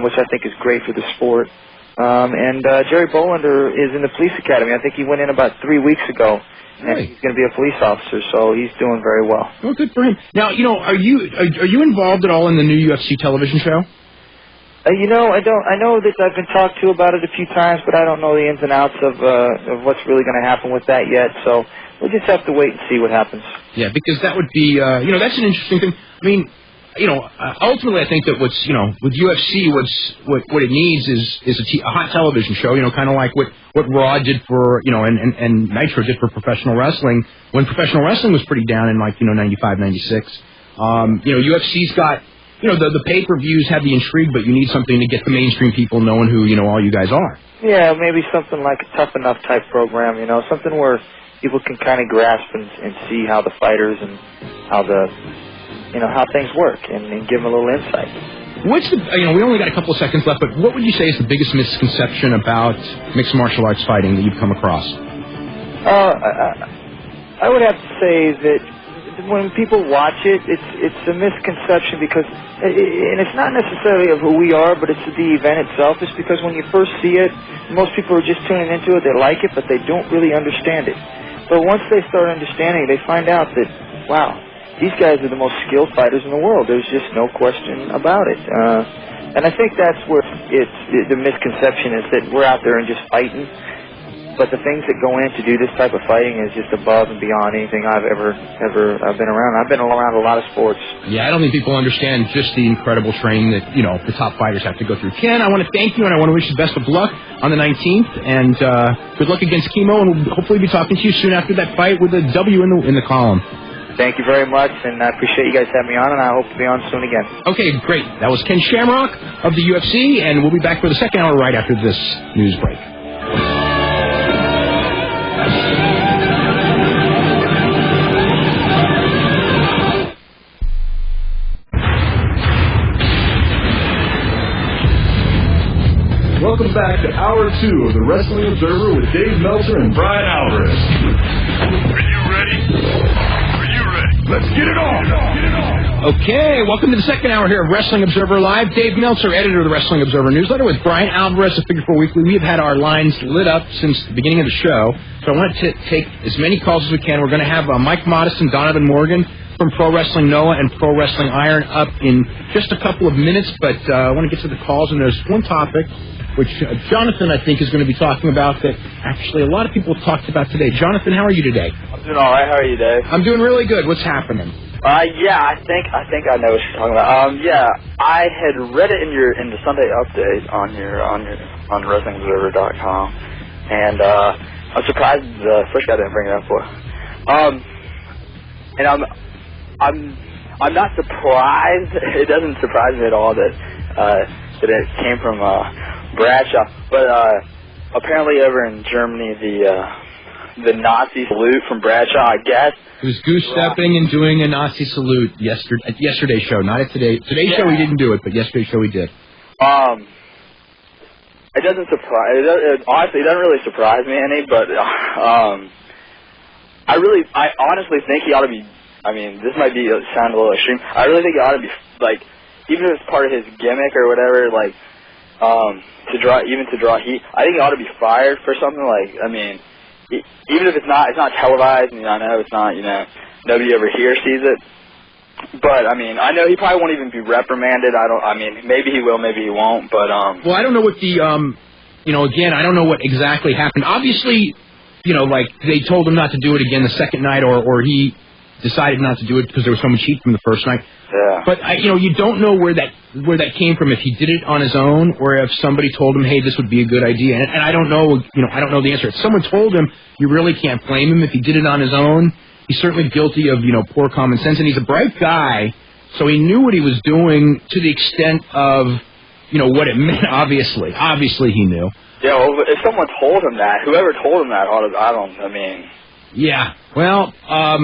which I think is great for the sport. And Jerry Bolander is in the police academy. I think he went in about 3 weeks ago, and he's going to be a police officer, so he's doing very well. Oh, good for him. Now, are you involved at all in the new UFC television show? I don't. I know that I've been talked to about it a few times, but I don't know the ins and outs of what's really going to happen with that yet. So we'll just have to wait and see what happens. Yeah, because that would be, that's an interesting thing. I mean, ultimately, I think that with UFC, what it needs is a hot television show. Kind of like what Raw did for, and Nitro did for professional wrestling when professional wrestling was pretty down in 95, 96. UFC's got, the pay-per-views have the intrigue, but you need something to get the mainstream people knowing who all you guys are. Yeah, maybe something like a Tough Enough type program. Something where people can kind of grasp and see how the fighters and how how things work, and give them a little insight. What's the, we only got a couple of seconds left, but what would you say is the biggest misconception about mixed martial arts fighting that you've come across? I would have to say that when people watch it, it's a misconception because, and it's not necessarily of who we are, but it's the event itself. It's because when you first see it, most people are just tuning into it. They like it, but they don't really understand it. But once they start understanding, they find out that, wow, these guys are the most skilled fighters in the world. There's just no question about it. And I think that's where the misconception is, that we're out there and just fighting. But the things that go in to do this type of fighting is just above and beyond anything I've ever been around. I've been around a lot of sports. Yeah, I don't think people understand just the incredible training that, the top fighters have to go through. Ken, I want to thank you, and I want to wish you the best of luck on the 19th, and good luck against Chemo, and we'll hopefully be talking to you soon after that fight with a W in the column. Thank you very much, and I appreciate you guys having me on, and I hope to be on soon again. Okay, great. That was Ken Shamrock of the UFC, and we'll be back for the second hour right after this news break. Welcome back to Hour 2 of the Wrestling Observer with Dave Meltzer and Bryan Alvarez. Are you ready? Are you ready? Let's get it on! Okay, welcome to the second hour here of Wrestling Observer Live. Dave Meltzer, editor of the Wrestling Observer newsletter, with Bryan Alvarez of Figure 4 Weekly. We have had our lines lit up since the beginning of the show, so I want to take as many calls as we can. We're going to have Mike Modest and Donovan Morgan from Pro Wrestling Noah and Pro Wrestling Iron up in just a couple of minutes, but I want to get to the calls, and there's one topic which Jonathan, I think, is going to be talking about that actually a lot of people have talked about today. Jonathan, how are you today? I'm doing all right. How are you, Dave? I'm doing really good. What's happening? Yeah, I think I know what you're talking about. Yeah, I had read it in the Sunday update on WrestlingObserver.com, and I'm surprised the first guy didn't bring it up for. And I'm not surprised. It doesn't surprise me at all that it came from Bradshaw, but apparently over in Germany, the Nazi salute from Bradshaw, I guess. It was goose-stepping and doing a Nazi salute at yesterday's show, not at today. Today's show we didn't do it, but yesterday's show we did. It doesn't surprise. Honestly, it doesn't really surprise me any, but I honestly think he ought to be. I mean, this might sound a little extreme. I really think he ought to be, like, even if it's part of his gimmick or whatever, like, to draw heat. I think he ought to be fired for something like. I mean, even if it's not televised, and I know it's not. Nobody ever here sees it. But I mean, I know he probably won't even be reprimanded. I mean, maybe he will, maybe he won't. But well, I don't know what the again, I don't know what exactly happened. Obviously, like they told him not to do it again the second night, or he decided not to do it because there was so much heat from the first night. Yeah. But you don't know where that came from, if he did it on his own or if somebody told him, hey, this would be a good idea. And I don't know, I don't know the answer. If someone told him, you really can't blame him. If he did it on his own, he's certainly guilty of, poor common sense. And he's a bright guy, so he knew what he was doing to the extent of, what it meant, obviously. Obviously he knew. Yeah, well, if someone told him that, whoever told him that, Yeah, well, I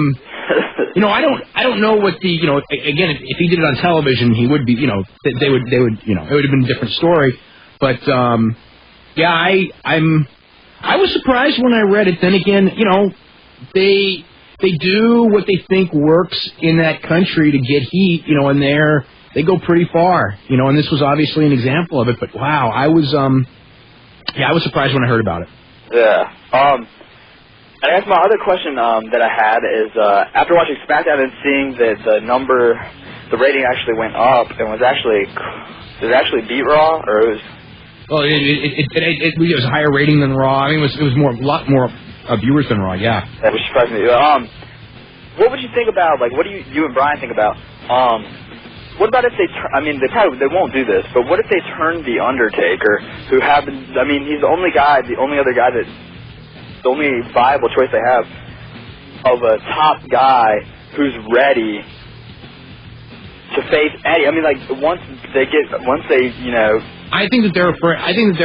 don't know what the, again, if he did it on television, he would be, they would, it would have been a different story. But, yeah, I was surprised when I read it. Then again, they do what they think works in that country to get heat, and they go pretty far, and this was obviously an example of it. But wow, I was surprised when I heard about it. Yeah. I guess my other question that I had is, after watching SmackDown and seeing that the rating actually went up and did it actually beat Raw, or it was? Well, it was a higher rating than Raw. I mean, it was a lot more viewers than Raw. Yeah. That was surprising me. What would you think about? Like, what do you and Bryan think about? What about if they won't do this, but what if they turn The Undertaker, he's the only viable choice they have of a top guy who's ready to face Eddie. I mean, like, once they I think that they're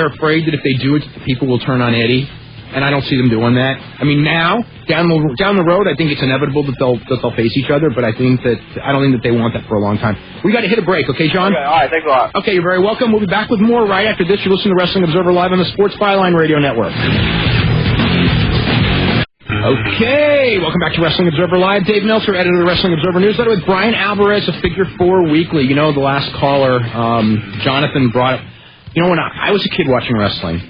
afraid that if they do it, the people will turn on Eddie. and I don't see them doing that. I mean, now down the road, I think it's inevitable that they'll face each other, but I don't think that they want that for a long time. We got to hit a break, okay, John? Okay, all right, thanks a lot. Okay, you're very welcome. We'll be back with more right after this. You're listening to Wrestling Observer Live on the Sports Byline Radio Network. Okay, welcome back to Wrestling Observer Live. Dave Meltzer, editor of the Wrestling Observer Newsletter, with Bryan Alvarez of Figure 4 Weekly. You know, the last caller, Jonathan, brought up. You know, when I was a kid watching wrestling,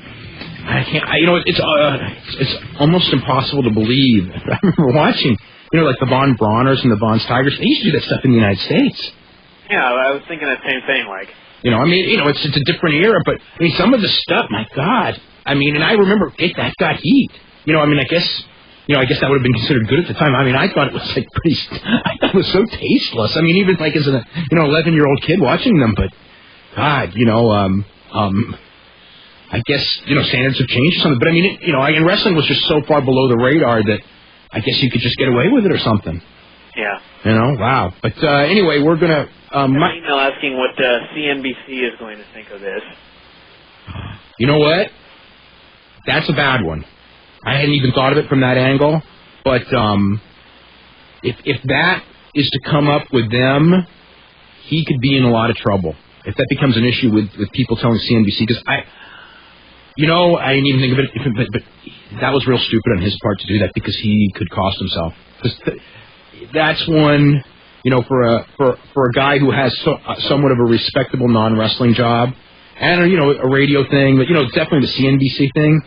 it's almost impossible to believe. I remember watching, like the Von Brauners and the Von Steigers. They used to do that stuff in the United States. Yeah, I was thinking the same thing. It's a different era, but some of the stuff, my God. And I remember that got heat. I guess that would have been considered good at the time. I thought it was I thought it was so tasteless. Even as an 11-year-old kid watching them, but God, I guess standards have changed or something. But and wrestling was just so far below the radar that I guess you could just get away with it or something. Yeah. Wow. But anyway, we're gonna. An email asking what CNBC is going to think of this. You know what? That's a bad one. I hadn't even thought of it from that angle, but if that is to come up with them, he could be in a lot of trouble. If that becomes an issue with people telling CNBC, because I didn't even think of it, but that was real stupid on his part to do that because he could cost himself. Because that's one, for a guy who has somewhat of a respectable non-wrestling job, and a radio thing, but definitely the CNBC thing.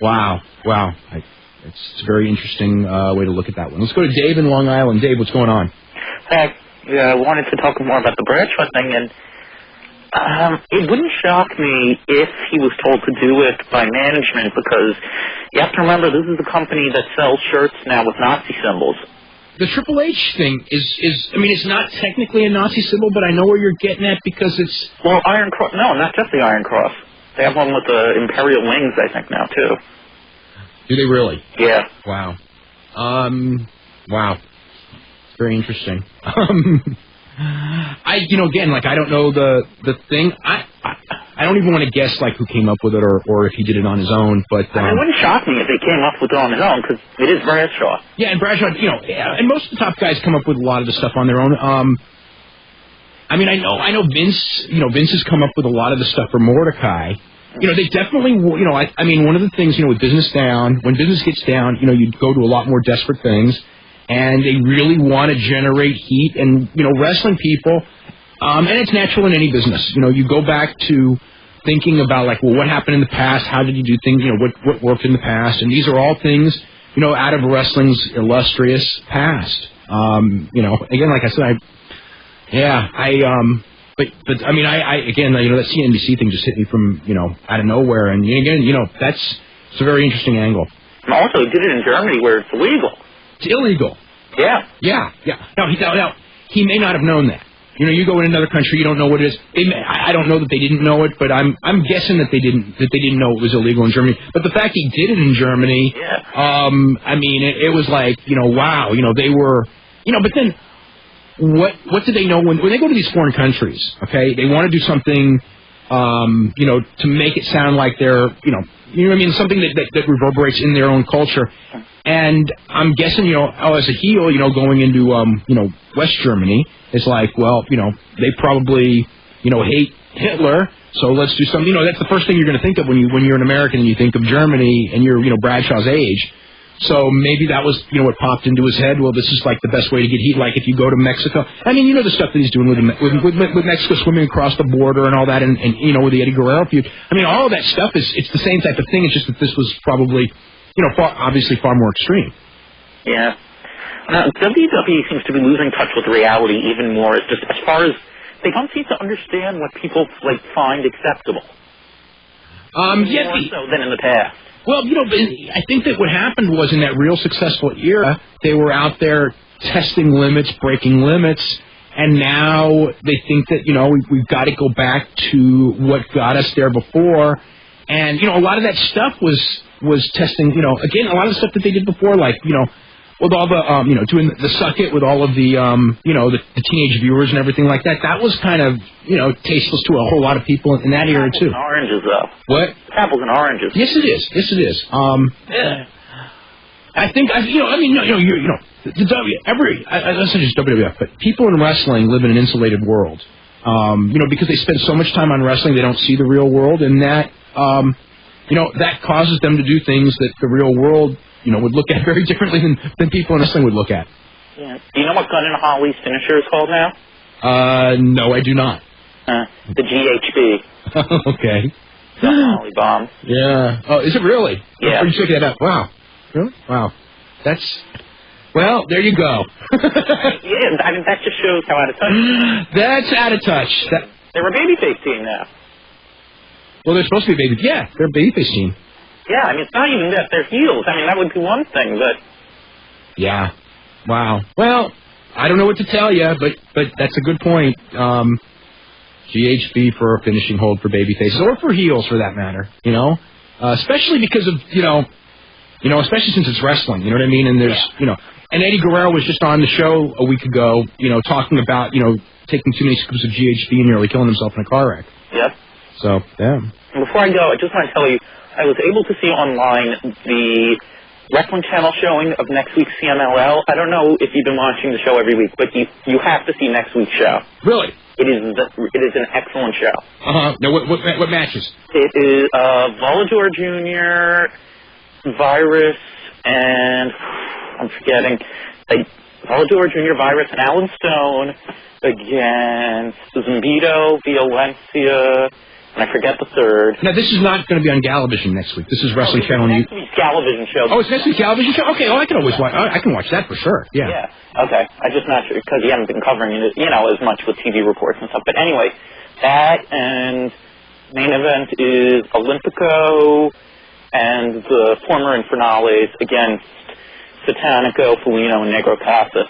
Wow. It's a very interesting way to look at that one. Let's go to Dave in Long Island. Dave, what's going on? I wanted to talk more about the Bradshaw thing, and it wouldn't shock me if he was told to do it by management, because you have to remember this is a company that sells shirts now with Nazi symbols. The Triple H thing is it's not technically a Nazi symbol, but I know where you're getting at because it's... Well, Iron Cross... No, not just the Iron Cross. They have one with the Imperial wings, I think, now, too. Do they really? Yeah. Wow. Wow. Very interesting. I don't know the thing. I don't even want to guess, who came up with it or if he did it on his own, but... it wouldn't shock me if they came up with it on his own, because it is Bradshaw. Yeah, and Bradshaw, and most of the top guys come up with a lot of the stuff on their own. I know Vince, Vince has come up with a lot of the stuff for Mordecai. They definitely, one of the things, with business down, when business gets down, you go to a lot more desperate things, and they really want to generate heat, and, wrestling people, and it's natural in any business. You go back to thinking about, what happened in the past, how did you do things, what worked in the past, and these are all things, out of wrestling's illustrious past. Again, like I said, that CNBC thing just hit me from, out of nowhere. And again, it's a very interesting angle. And also, he did it in Germany where it's illegal. It's illegal. Yeah. Yeah. Now, he may not have known that. You go in another country, you don't know what it is. I don't know that they didn't know it, but I'm guessing that they didn't know it was illegal in Germany. But the fact he did it in Germany, it was wow, they were, but then, what do they know when they go to these foreign countries? Okay, they want to do something, to make it sound like they're, something that reverberates in their own culture. And I'm guessing, as a heel, going into, West Germany, it's they probably, hate Hitler. So let's do something. That's the first thing you're going to think of when you're an American and you think of Germany and you're, Bradshaw's age. So maybe that was, what popped into his head. Well, this is the best way to get heat. If you go to Mexico, the stuff that he's doing with Mexico swimming across the border and all that, and with the Eddie Guerrero feud. All of that stuff it's the same type of thing. It's just that this was probably, obviously far more extreme. Yeah. Now, WWE seems to be losing touch with reality even more. It's just as far as they don't seem to understand what people find acceptable. More so than in the past. Well, I think that what happened was in that real successful era, they were out there testing limits, breaking limits, and now they think that, we've got to go back to what got us there before. And, a lot of that stuff was testing, again, a lot of the stuff that they did before, with all the doing the suck it with all of the the teenage viewers and everything like that. That was kind of tasteless to a whole lot of people in that era too. Apples and oranges, though. What? Apples and oranges. Yes, it is. Yes, it is. I think I not just WWF, but people in wrestling live in an insulated world. Because they spend so much time on wrestling, they don't see the real world, and that that causes them to do things that the real world would look at very differently than people in wrestling would look at. Yeah. Do you know what Gunn and Holly's finisher is called now? No, I do not. The GHB. Okay. The Holly Bomb. Yeah. Oh, is it really? Yeah. Are you checking that out? Wow. Really? Wow. Well, there you go. Yeah, I mean, that just shows how out of touch. That's out of touch. They're a babyface team now. Well, they're supposed to be baby. Yeah, they're a babyface team. Yeah, I mean, it's not even that they're heels. I mean, that would be one thing, but... Yeah. Wow. Well, I don't know what to tell you, but that's a good point. GHB for a finishing hold for babyfaces, or for heels for that matter, especially because of, especially since it's wrestling, you know what I mean? And there's, and Eddie Guerrero was just on the show a week ago, talking about, taking too many scoops of GHB and nearly killing himself in a car wreck. Yep. So, yeah. And before I go, I just want to tell you, I was able to see online the Wrestling Channel showing of next week's CMLL. I don't know if you've been watching the show every week, but you have to see next week's show. Really? It is an excellent show. Now, what matches? It is Volador Jr., Virus, and I'm forgetting. Volador Jr., Virus, and Alan Stone against Zambito, Violencia, and I forget the third. Now, this is not going to be on Galavision next week. This is Wrestling Channel. Next week's Galavision show. Oh, it's next week's Galavision show? Okay, well, I can always watch. I can watch that for sure. Yeah. Yeah. Okay. I'm just not sure because you haven't been covering it, as much with TV reports and stuff. But anyway, that and main event is Olympico and the former Infernales against Satanico, Felino, and Negro Casas.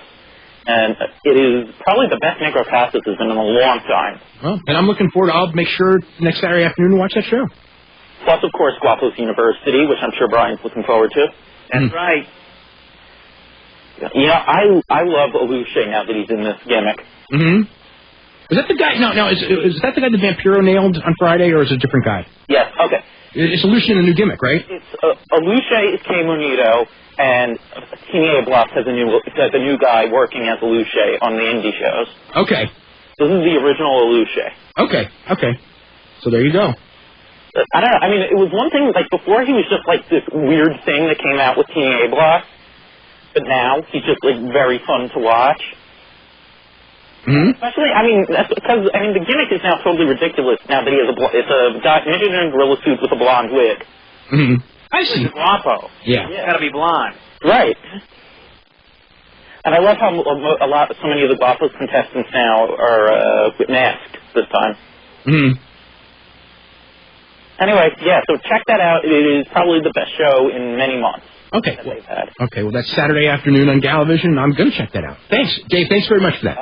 And it is probably the best Negro Casas has been in a long time. Well, and I'm looking forward. I'll make sure next Saturday afternoon to watch that show. Plus, of course, Guapos University, which I'm sure Brian's looking forward to. That's right. I love Aluche now that he's in this gimmick. Mm-hmm. Is that the guy? No. Is that the guy that Vampiro nailed on Friday, or is it a different guy? Yes. Okay. It's Aluche in the new gimmick, right? It's Aluche is Kay Monito, and Tini Bluff has a new guy working as Aluche on the indie shows. Okay. This is the original Aluche. Okay. So there you go. I don't know. I mean, it was one thing, like, before he was just, like, this weird thing that came out with Tini Bluff, but now he's just, like, very fun to watch. Mm-hmm. Especially, I mean, that's because, the gimmick is now totally ridiculous now that he has it's a midget in a gorilla suit with a blonde wig. Mm-hmm. I see. It's Guapo. Yeah. It's gotta be blonde. Right. And I love how so many of the Guapos contestants now are masked this time. Mm-hmm. Anyway, yeah, so check that out. It is probably the best show in many months. Okay. Well, that's Saturday afternoon on Galavision. I'm going to check that out. Thanks, Dave. Thanks very much for that.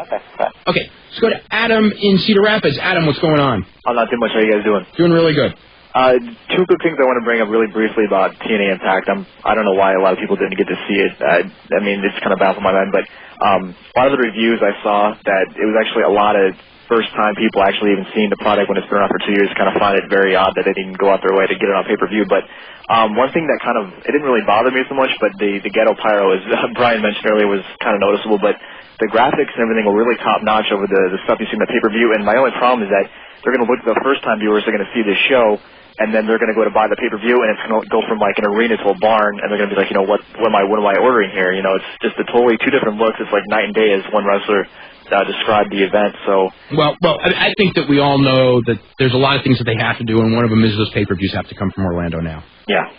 Okay. Let's go to Adam in Cedar Rapids. Adam, what's going on? Oh, not too much. How you guys doing? Doing really good. Two quick things I want to bring up really briefly about TNA Impact. I don't know why a lot of people didn't get to see it. It's kind of baffled my mind, but a lot of the reviews I saw that it was actually a lot of first-time people actually even seeing the product when it's been around for 2 years kind of find it very odd that they didn't go out their way to get it on pay-per-view. But one thing that it didn't really bother me so much, but the Ghetto Pyro, as Brian mentioned earlier, was kind of noticeable. But the graphics and everything were really top-notch over the stuff you see in the pay-per-view. And my only problem is that they're going to look at the first-time viewers, they're going to see this show, and then they're going to go to buy the pay-per-view, and it's going to go from like an arena to a barn, and they're going to be like, what am I ordering here? It's just a totally two different looks. It's like night and day, as one wrestler described the event. So well, I think that we all know that there's a lot of things that they have to do, and one of them is those pay-per-views have to come from Orlando now. Yeah.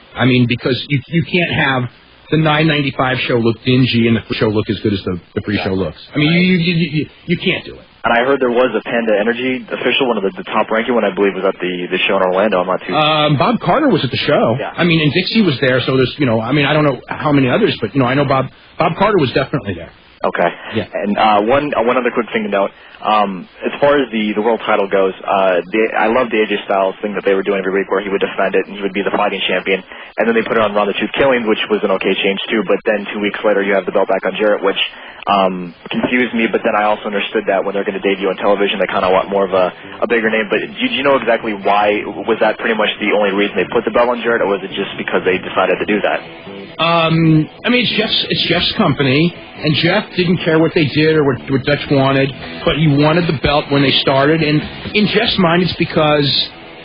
Because you can't have the $9.95 show look dingy and the show look as good as the pre-show looks. You can't do it. And I heard there was a Panda Energy official, one of the top-ranking one, I believe, was at the show in Orlando. I'm not too Bob Carter was at the show. Yeah. And Dixie was there, so there's, I don't know how many others, but, I know Bob Carter was definitely there. Okay. Yeah. And one other quick thing to note. As far as the world title goes, I love the AJ Styles thing that they were doing every week where he would defend it and he would be the fighting champion. And then they put it on Ron the Truth Killing, which was an okay change too. But then 2 weeks later you have the belt back on Jarrett, which confused me. But then I also understood that when they're going to debut on television, they kind of want more of a bigger name. But did you know exactly why? Was that pretty much the only reason they put the belt on Jarrett, or was it just because they decided to do that? I mean, it's Jeff's company, and Jeff didn't care what they did or what Dutch wanted, but he wanted the belt when they started. And in Jeff's mind, it's because,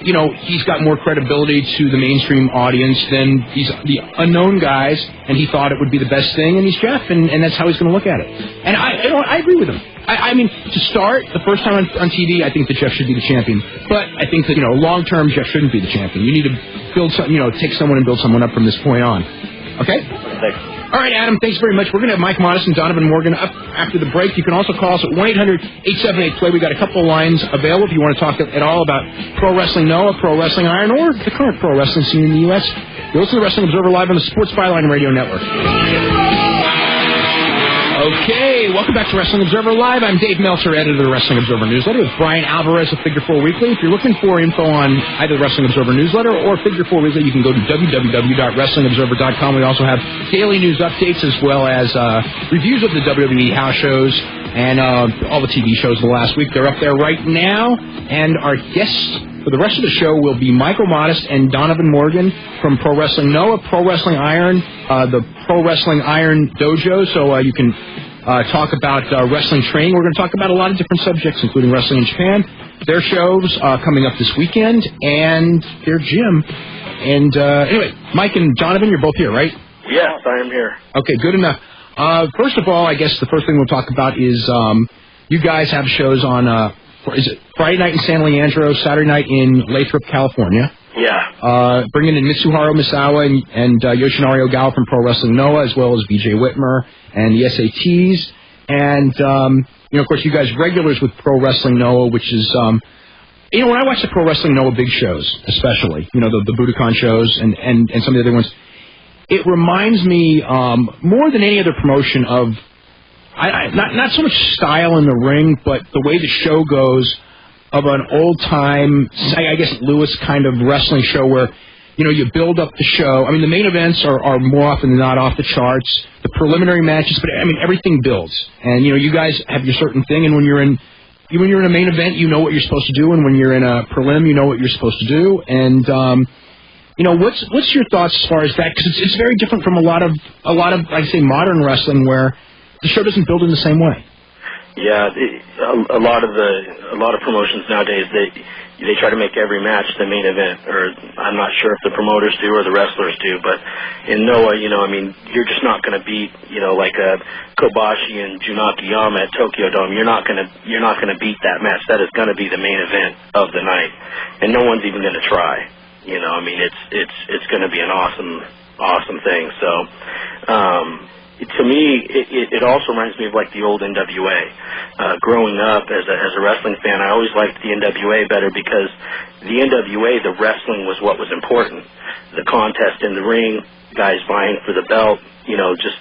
you know, he's got more credibility to the mainstream audience than the unknown guys, and he thought it would be the best thing, and he's Jeff, and that's how he's going to look at it. And I agree with him. I mean, to start, the first time on TV, I think that Jeff should be the champion. But I think that, you know, long-term, Jeff shouldn't be the champion. You need to build some, you know, take someone and build someone up from this point on. Okay? Thanks. All right, Adam, thanks very much. We're going to have Mike Modest and Donovan Morgan up after the break. You can also call us at 1-800-878-PLAY. We got a couple of lines available if you want to talk at all about Pro Wrestling Noah, Pro Wrestling Iron, or the current pro wrestling scene in the U.S. You're listening to Wrestling Observer Live on the Sports Byline Radio Network. Okay, welcome back to Wrestling Observer Live. I'm Dave Meltzer, editor of the Wrestling Observer Newsletter, with Bryan Alvarez of Figure 4 Weekly. If you're looking for info on either the Wrestling Observer Newsletter or Figure 4 Weekly, you can go to www.wrestlingobserver.com. We also have daily news updates as well as reviews of the WWE house shows and all the TV shows of the last week. They're up there right now. And our guests for the rest of the show will be Michael Modest and Donovan Morgan from Pro Wrestling Noah, Pro Wrestling Iron, the Pro Wrestling Iron Dojo, so you can talk about wrestling training. We're going to talk about a lot of different subjects, including wrestling in Japan, their shows coming up this weekend, and their gym. And anyway, Mike and Donovan, you're both here, right? Yes, I am here. Okay, good enough. First of all, I guess the first thing we'll talk about is you guys have shows on... is it Friday night in San Leandro, Saturday night in Lathrop, California? Yeah. Bringing in Mitsuharu Misawa and Yoshinari Ogawa from Pro Wrestling Noah, as well as BJ Whitmer and the SATs. And, you know, of course, you guys regulars with Pro Wrestling Noah, which is, you know, when I watch the Pro Wrestling Noah big shows, especially, you know, the Budokan shows and some of the other ones, it reminds me more than any other promotion of, not so much style in the ring, but the way the show goes of an old-time, I guess, Lewis kind of wrestling show where, you know, you build up the show. I mean, the main events are more often than not off the charts. The preliminary matches, but, I mean, everything builds. And, you know, you guys have your certain thing, and when you're in a main event, you know what you're supposed to do, and when you're in a prelim, you know what you're supposed to do. And, you know, what's your thoughts as far as that? Because it's very different from a lot of, I'd say, modern wrestling where the show doesn't build in the same way. Yeah, a lot of promotions nowadays they try to make every match the main event, or I'm not sure if the promoters do or the wrestlers do, but in Noah, you know, I mean, you're just not going to beat, you know, like a Kobashi and Junaki Yama at Tokyo Dome. You're not going to beat that match. That is going to be the main event of the night, and no one's even going to try. You know, I mean, it's going to be an awesome thing. So. To me, it also reminds me of like the old NWA. Growing up as a wrestling fan, I always liked the NWA better because the NWA, the wrestling was what was important. The contest in the ring, guys vying for the belt, you know, just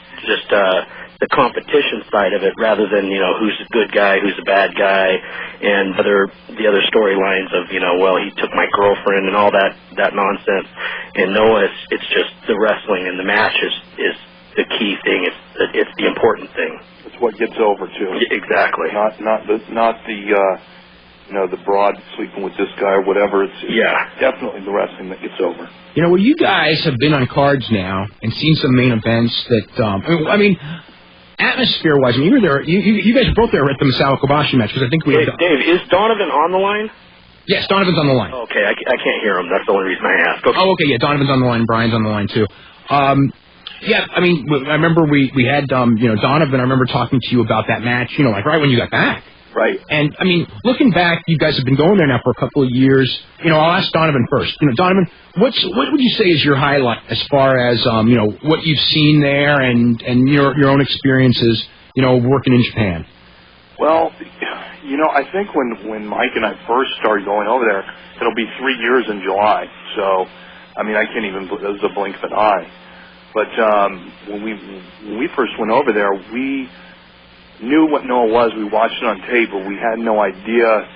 the competition side of it, rather than, you know, who's a good guy, who's a bad guy, and the other storylines of, you know, well, he took my girlfriend and all that nonsense. And Noah, it's just the wrestling, and the match is the key thing. It's the important thing. It's what gets over too. Exactly. Not the you know, the broad sleeping with this guy or whatever. It's definitely the wrestling that gets over. You know, well, you guys have been on cards now and seen some main events that I mean, atmosphere-wise, I mean, you were there. You guys were both there at the Misawa Kobashi match because I think we. Dave, is Donovan on the line? Yes, Donovan's on the line. Okay, I can't hear him. That's the only reason I asked. Okay. Oh, okay, yeah, Donovan's on the line. Brian's on the line too. Yeah, I mean, I remember we had, you know, Donovan, I remember talking to you about that match, you know, like right when you got back. Right. And, I mean, looking back, you guys have been going there now for a couple of years. You know, I'll ask Donovan first. You know, Donovan, what would you say is your highlight as far as, you know, what you've seen there and your own experiences, you know, working in Japan? Well, you know, I think when Mike and I first started going over there, it'll be 3 years in July. So, I mean, I can't even, it was a blink of an eye. But when we first went over there, we knew what Noah was. We watched it on tape, but we had no idea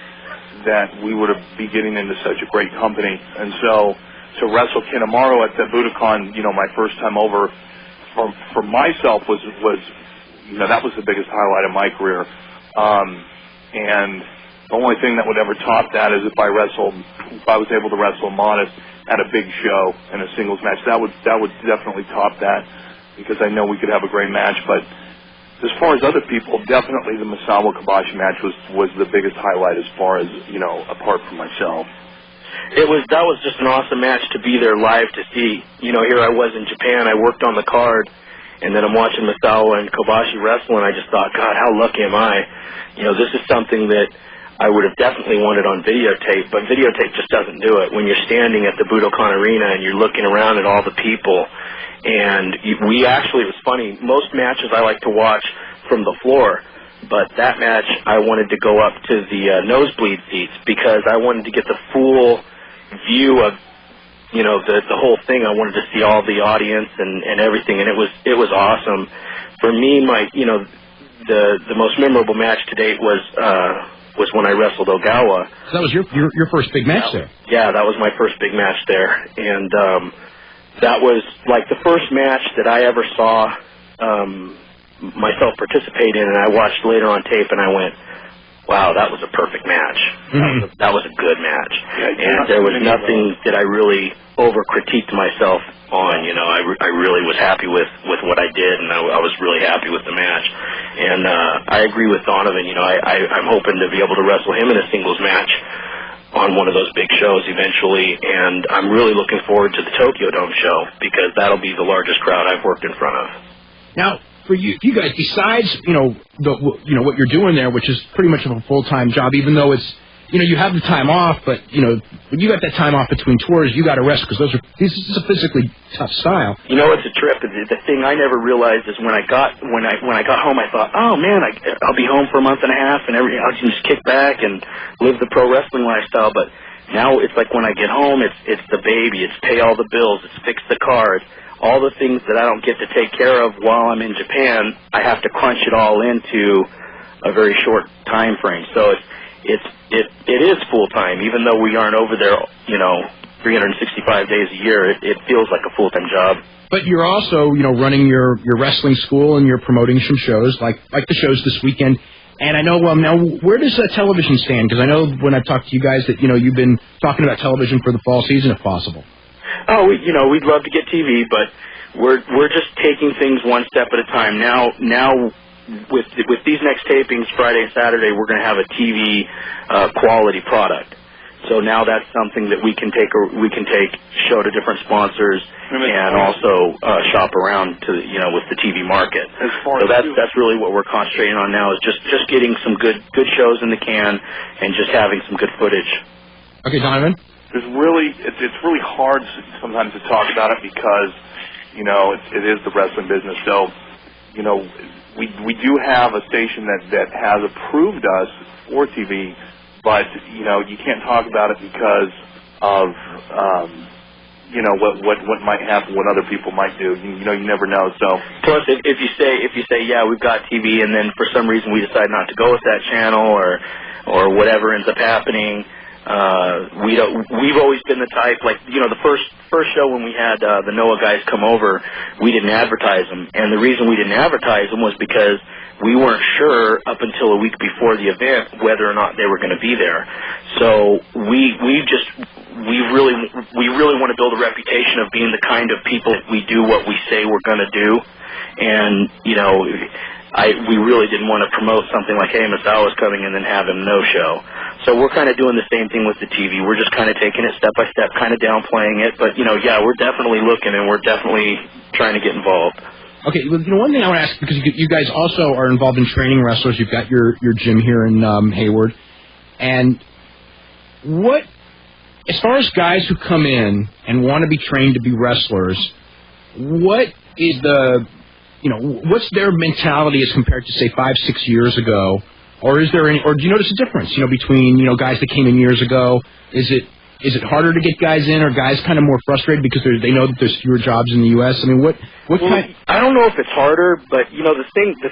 that we would be getting into such a great company. And so to wrestle Kanemaru at the Budokan, my first time over for myself was that was the biggest highlight of my career. And the only thing that would ever top that is if I was able to wrestle Modest at a big show in a singles match. That would definitely top that, because I know we could have a great match. But as far as other people, definitely the Misawa Kobashi match was the biggest highlight as far as, apart from myself. That was just an awesome match to be there live to see. Here I was in Japan, I worked on the card, and then I'm watching Misawa and Kobashi wrestle, and I just thought, God, how lucky am I? This is something that I would have definitely wanted on videotape, but videotape just doesn't do it. When you're standing at the Budokan Arena and you're looking around at all the people, and it was funny, most matches I like to watch from the floor, but that match I wanted to go up to the nosebleed seats because I wanted to get the full view of, the whole thing. I wanted to see all the audience and everything, and it was awesome. For me, the most memorable match to date was when I wrestled Ogawa. So that was your first big match there. Yeah, that was my first big match there, and that was like the first match that I ever saw myself participate in, and I watched later on tape, and I went, wow, that was a perfect match. Mm-hmm. That was a good match. And there was nothing that I really over-critiqued myself on. I really was happy with what I did, and I was really happy with the match. And I agree with Donovan. I'm hoping to be able to wrestle him in a singles match on one of those big shows eventually, and I'm really looking forward to the Tokyo Dome show because that'll be the largest crowd I've worked in front of. Now, for you guys, besides what you're doing there, which is pretty much of a full-time job, even though it's you have the time off, but when you got that time off between tours, you got to rest because this is a physically tough style. It's a trip. The thing I never realized is when I got home, I thought, oh man, I'll be home for a month and a half, and I can just kick back and live the pro wrestling lifestyle. But now it's like when I get home, it's the baby, it's pay all the bills, it's fix the cars. All the things that I don't get to take care of while I'm in Japan, I have to crunch it all into a very short time frame. So it is full time, even though we aren't over there, 365 days a year. It feels like a full time job. But you're also, running your wrestling school and you're promoting some shows like the shows this weekend. And I know, now where does television stand? Because I know when I've talked to you guys that you've been talking about television for the fall season, if possible. Oh, we'd love to get TV, but we're just taking things one step at a time. Now with these next tapings, Friday and Saturday, we're going to have a TV quality product. So now that's something that we can take show to different sponsors and also shop around to with the TV market. So that's really what we're concentrating on now is just getting some good shows in the can and just having some good footage. Okay, Donovan. It's really hard sometimes to talk about it because it is the wrestling business. So we do have a station that has approved us for TV, but you can't talk about it because of what might happen, what other people might do. You never know. So plus, if you say yeah, we've got TV, and then for some reason we decide not to go with that channel or whatever ends up happening. We've always been the type, the first show when we had the Noah guys come over, we didn't advertise them, and the reason we didn't advertise them was because we weren't sure up until a week before the event whether or not they were going to be there. So we really want to build a reputation of being the kind of people that we do what we say we're going to do, and we really didn't want to promote something like, hey, Misawa's coming, and then have him no show. So we're kind of doing the same thing with the TV. We're just kind of taking it step by step, kind of downplaying it. But, we're definitely looking, and we're definitely trying to get involved. Okay, well, one thing I want to ask, because you guys also are involved in training wrestlers. You've got your gym here in Hayward. And as far as guys who come in and want to be trained to be wrestlers, what is what's their mentality as compared to, say, 5-6 years ago? Or is there do you notice a difference, between, guys that came in years ago? Do is it harder to get guys in, or guys kind of more frustrated because they know that there's fewer jobs in the U.S.? I mean, what kind? I don't know if it's harder, but the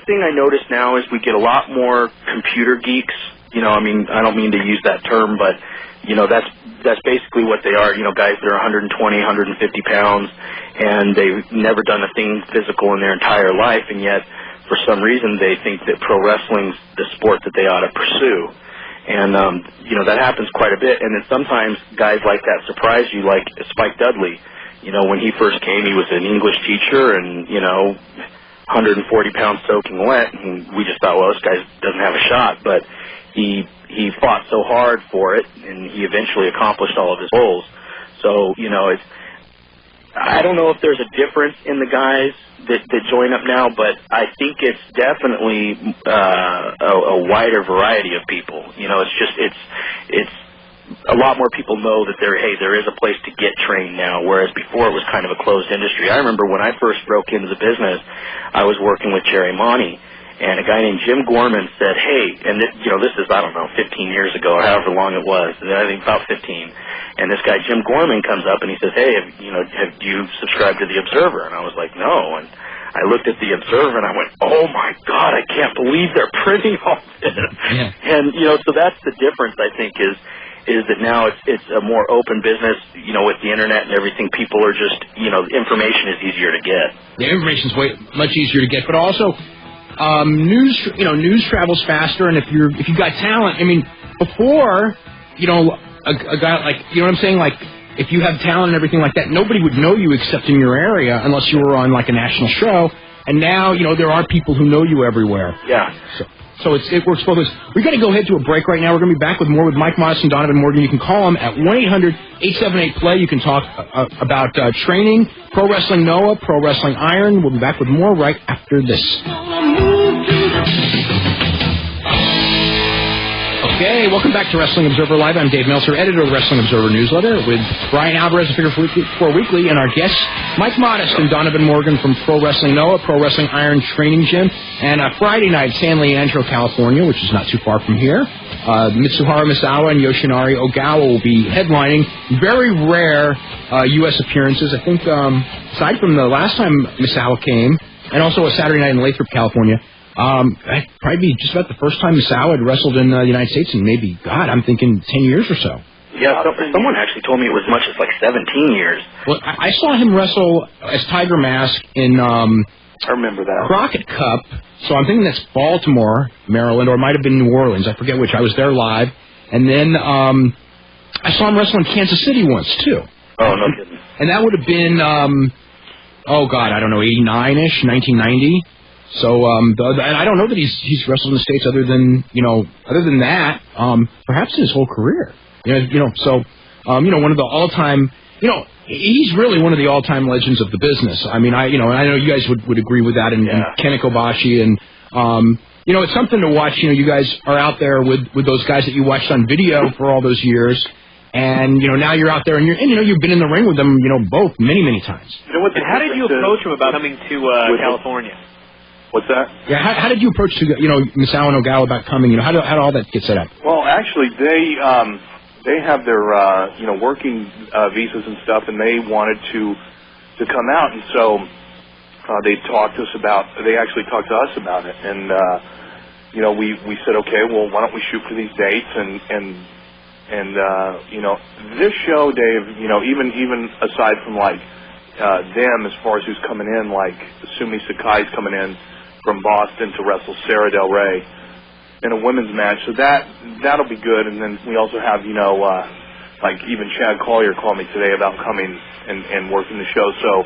thing I notice now is we get a lot more computer geeks. I mean, I don't mean to use that term, but that's basically what they are. Guys that are 120, 150 pounds, and they've never done a thing physical in their entire life, and yet for some reason they think that pro wrestling's the sport that they ought to pursue. And, that happens quite a bit. And then sometimes guys like that surprise you, like Spike Dudley. When he first came, he was an English teacher and, 140 pounds soaking wet. And we just thought, well, this guy doesn't have a shot. But he fought so hard for it, and he eventually accomplished all of his goals. So, I don't know if there's a difference in the guys that join up now, but I think it's definitely a wider variety of people. It's a lot more people know that there is a place to get trained now, whereas before it was kind of a closed industry. I remember when I first broke into the business, I was working with Jerry Monty, and a guy named Jim Gorman said, hey, and this is, 15 years ago, or however long it was, I think about 15, and this guy Jim Gorman comes up and he says, hey, have you subscribed to the Observer? And I was like, no, and I looked at the Observer and I went, oh my God, I can't believe they're printing all this. Yeah. And, so that's the difference, I think, is that now it's a more open business, with the internet and everything. People are just, information is easier to get. The information's much easier to get, but also news travels faster, and if you've got talent, I mean, before, a guy like, what I'm saying, like, if you have talent and everything like that, nobody would know you except in your area unless you were on, like, a national show, and now, there are people who know you everywhere. Yeah. So it works both ways. We've got to go ahead to a break right now. We're going to be back with more with Mike Modest and Donovan Morgan. You can call them at 1-800-878-PLAY. You can talk about training, Pro Wrestling Noah, Pro Wrestling Iron. We'll be back with more right after this. Okay, welcome back to Wrestling Observer Live. I'm Dave Meltzer, editor of the Wrestling Observer newsletter, with Bryan Alvarez of Figure 4 Weekly, and our guests, Mike Modest and Donovan Morgan from Pro Wrestling Noah, Pro Wrestling Iron Training Gym, and Friday night, San Leandro, California, which is not too far from here. Mitsuharu Misawa and Yoshinari Ogawa will be headlining. Very rare U.S. appearances. I think, aside from the last time Misawa came, and also a Saturday night in Lathrop, California, I'd probably be just about the first time Misawa had wrestled in the United States in maybe, I'm thinking 10 years or so. Yeah, someone actually told me it was as much as like 17 years. Well, I saw him wrestle as Tiger Mask in I remember that Crockett Cup, so I'm thinking that's Baltimore, Maryland, or it might have been New Orleans. I forget which. I was there live. And then I saw him wrestle in Kansas City once, too. Oh, no kidding. And that would have been, I don't know, 89-ish, 1990. So, and I don't know that he's wrestled in the States other than that, perhaps in his whole career. One of the all-time, he's really one of the all-time legends of the business. I mean, I know you guys would agree with that, and Ken Kobashi, and, it's something to watch. You guys are out there with those guys that you watched on video for all those years, and, now you're out there, and you've been in the ring with them, both many times. How did you approach him about coming to California? What's that? Yeah, how did you approach Misawa and Ogawa about coming? How did all that get set up? Well, actually, they have their working visas and stuff, and they wanted to come out, and so they talked to us about. They actually talked to us about it, and we said, okay, well, why don't we shoot for these dates? And this show, Dave, even aside from like them, as far as who's coming in, like Sumi Sakai's coming in from Boston to wrestle Sarah Del Rey in a women's match, so that'll be good. And then we also have like even Chad Collier called me today about coming and working the show. So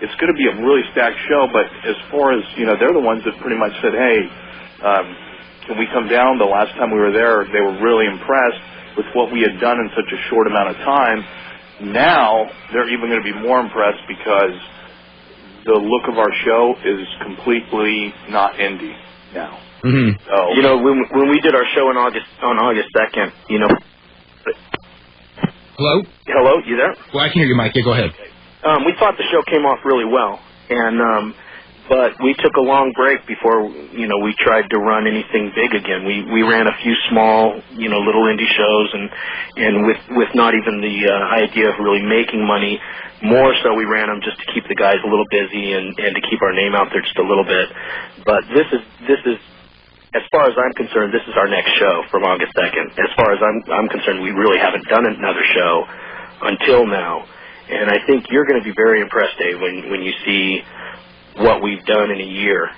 it's going to be a really stacked show. But as far as they're the ones that pretty much said, hey, can we come down? The last time we were there, they were really impressed with what we had done in such a short amount of time. Now they're even going to be more impressed because the look of our show is completely not indie now. Mm-hmm. So, when we did our show on August 2nd, Hello, you there? Well, I can hear you, Mike. Yeah, go ahead. We thought the show came off really well, and But we took a long break before, you know, we tried to run anything big again. We ran a few small, you know, little indie shows, and with not even the idea of really making money. More so, we ran them just to keep the guys a little busy and to keep our name out there just a little bit. But this is, as far as I'm concerned, this is our next show from August 2nd. As far as I'm concerned, we really haven't done another show until now. And I think you're going to be very impressed, Dave, when you see what we've done in a year.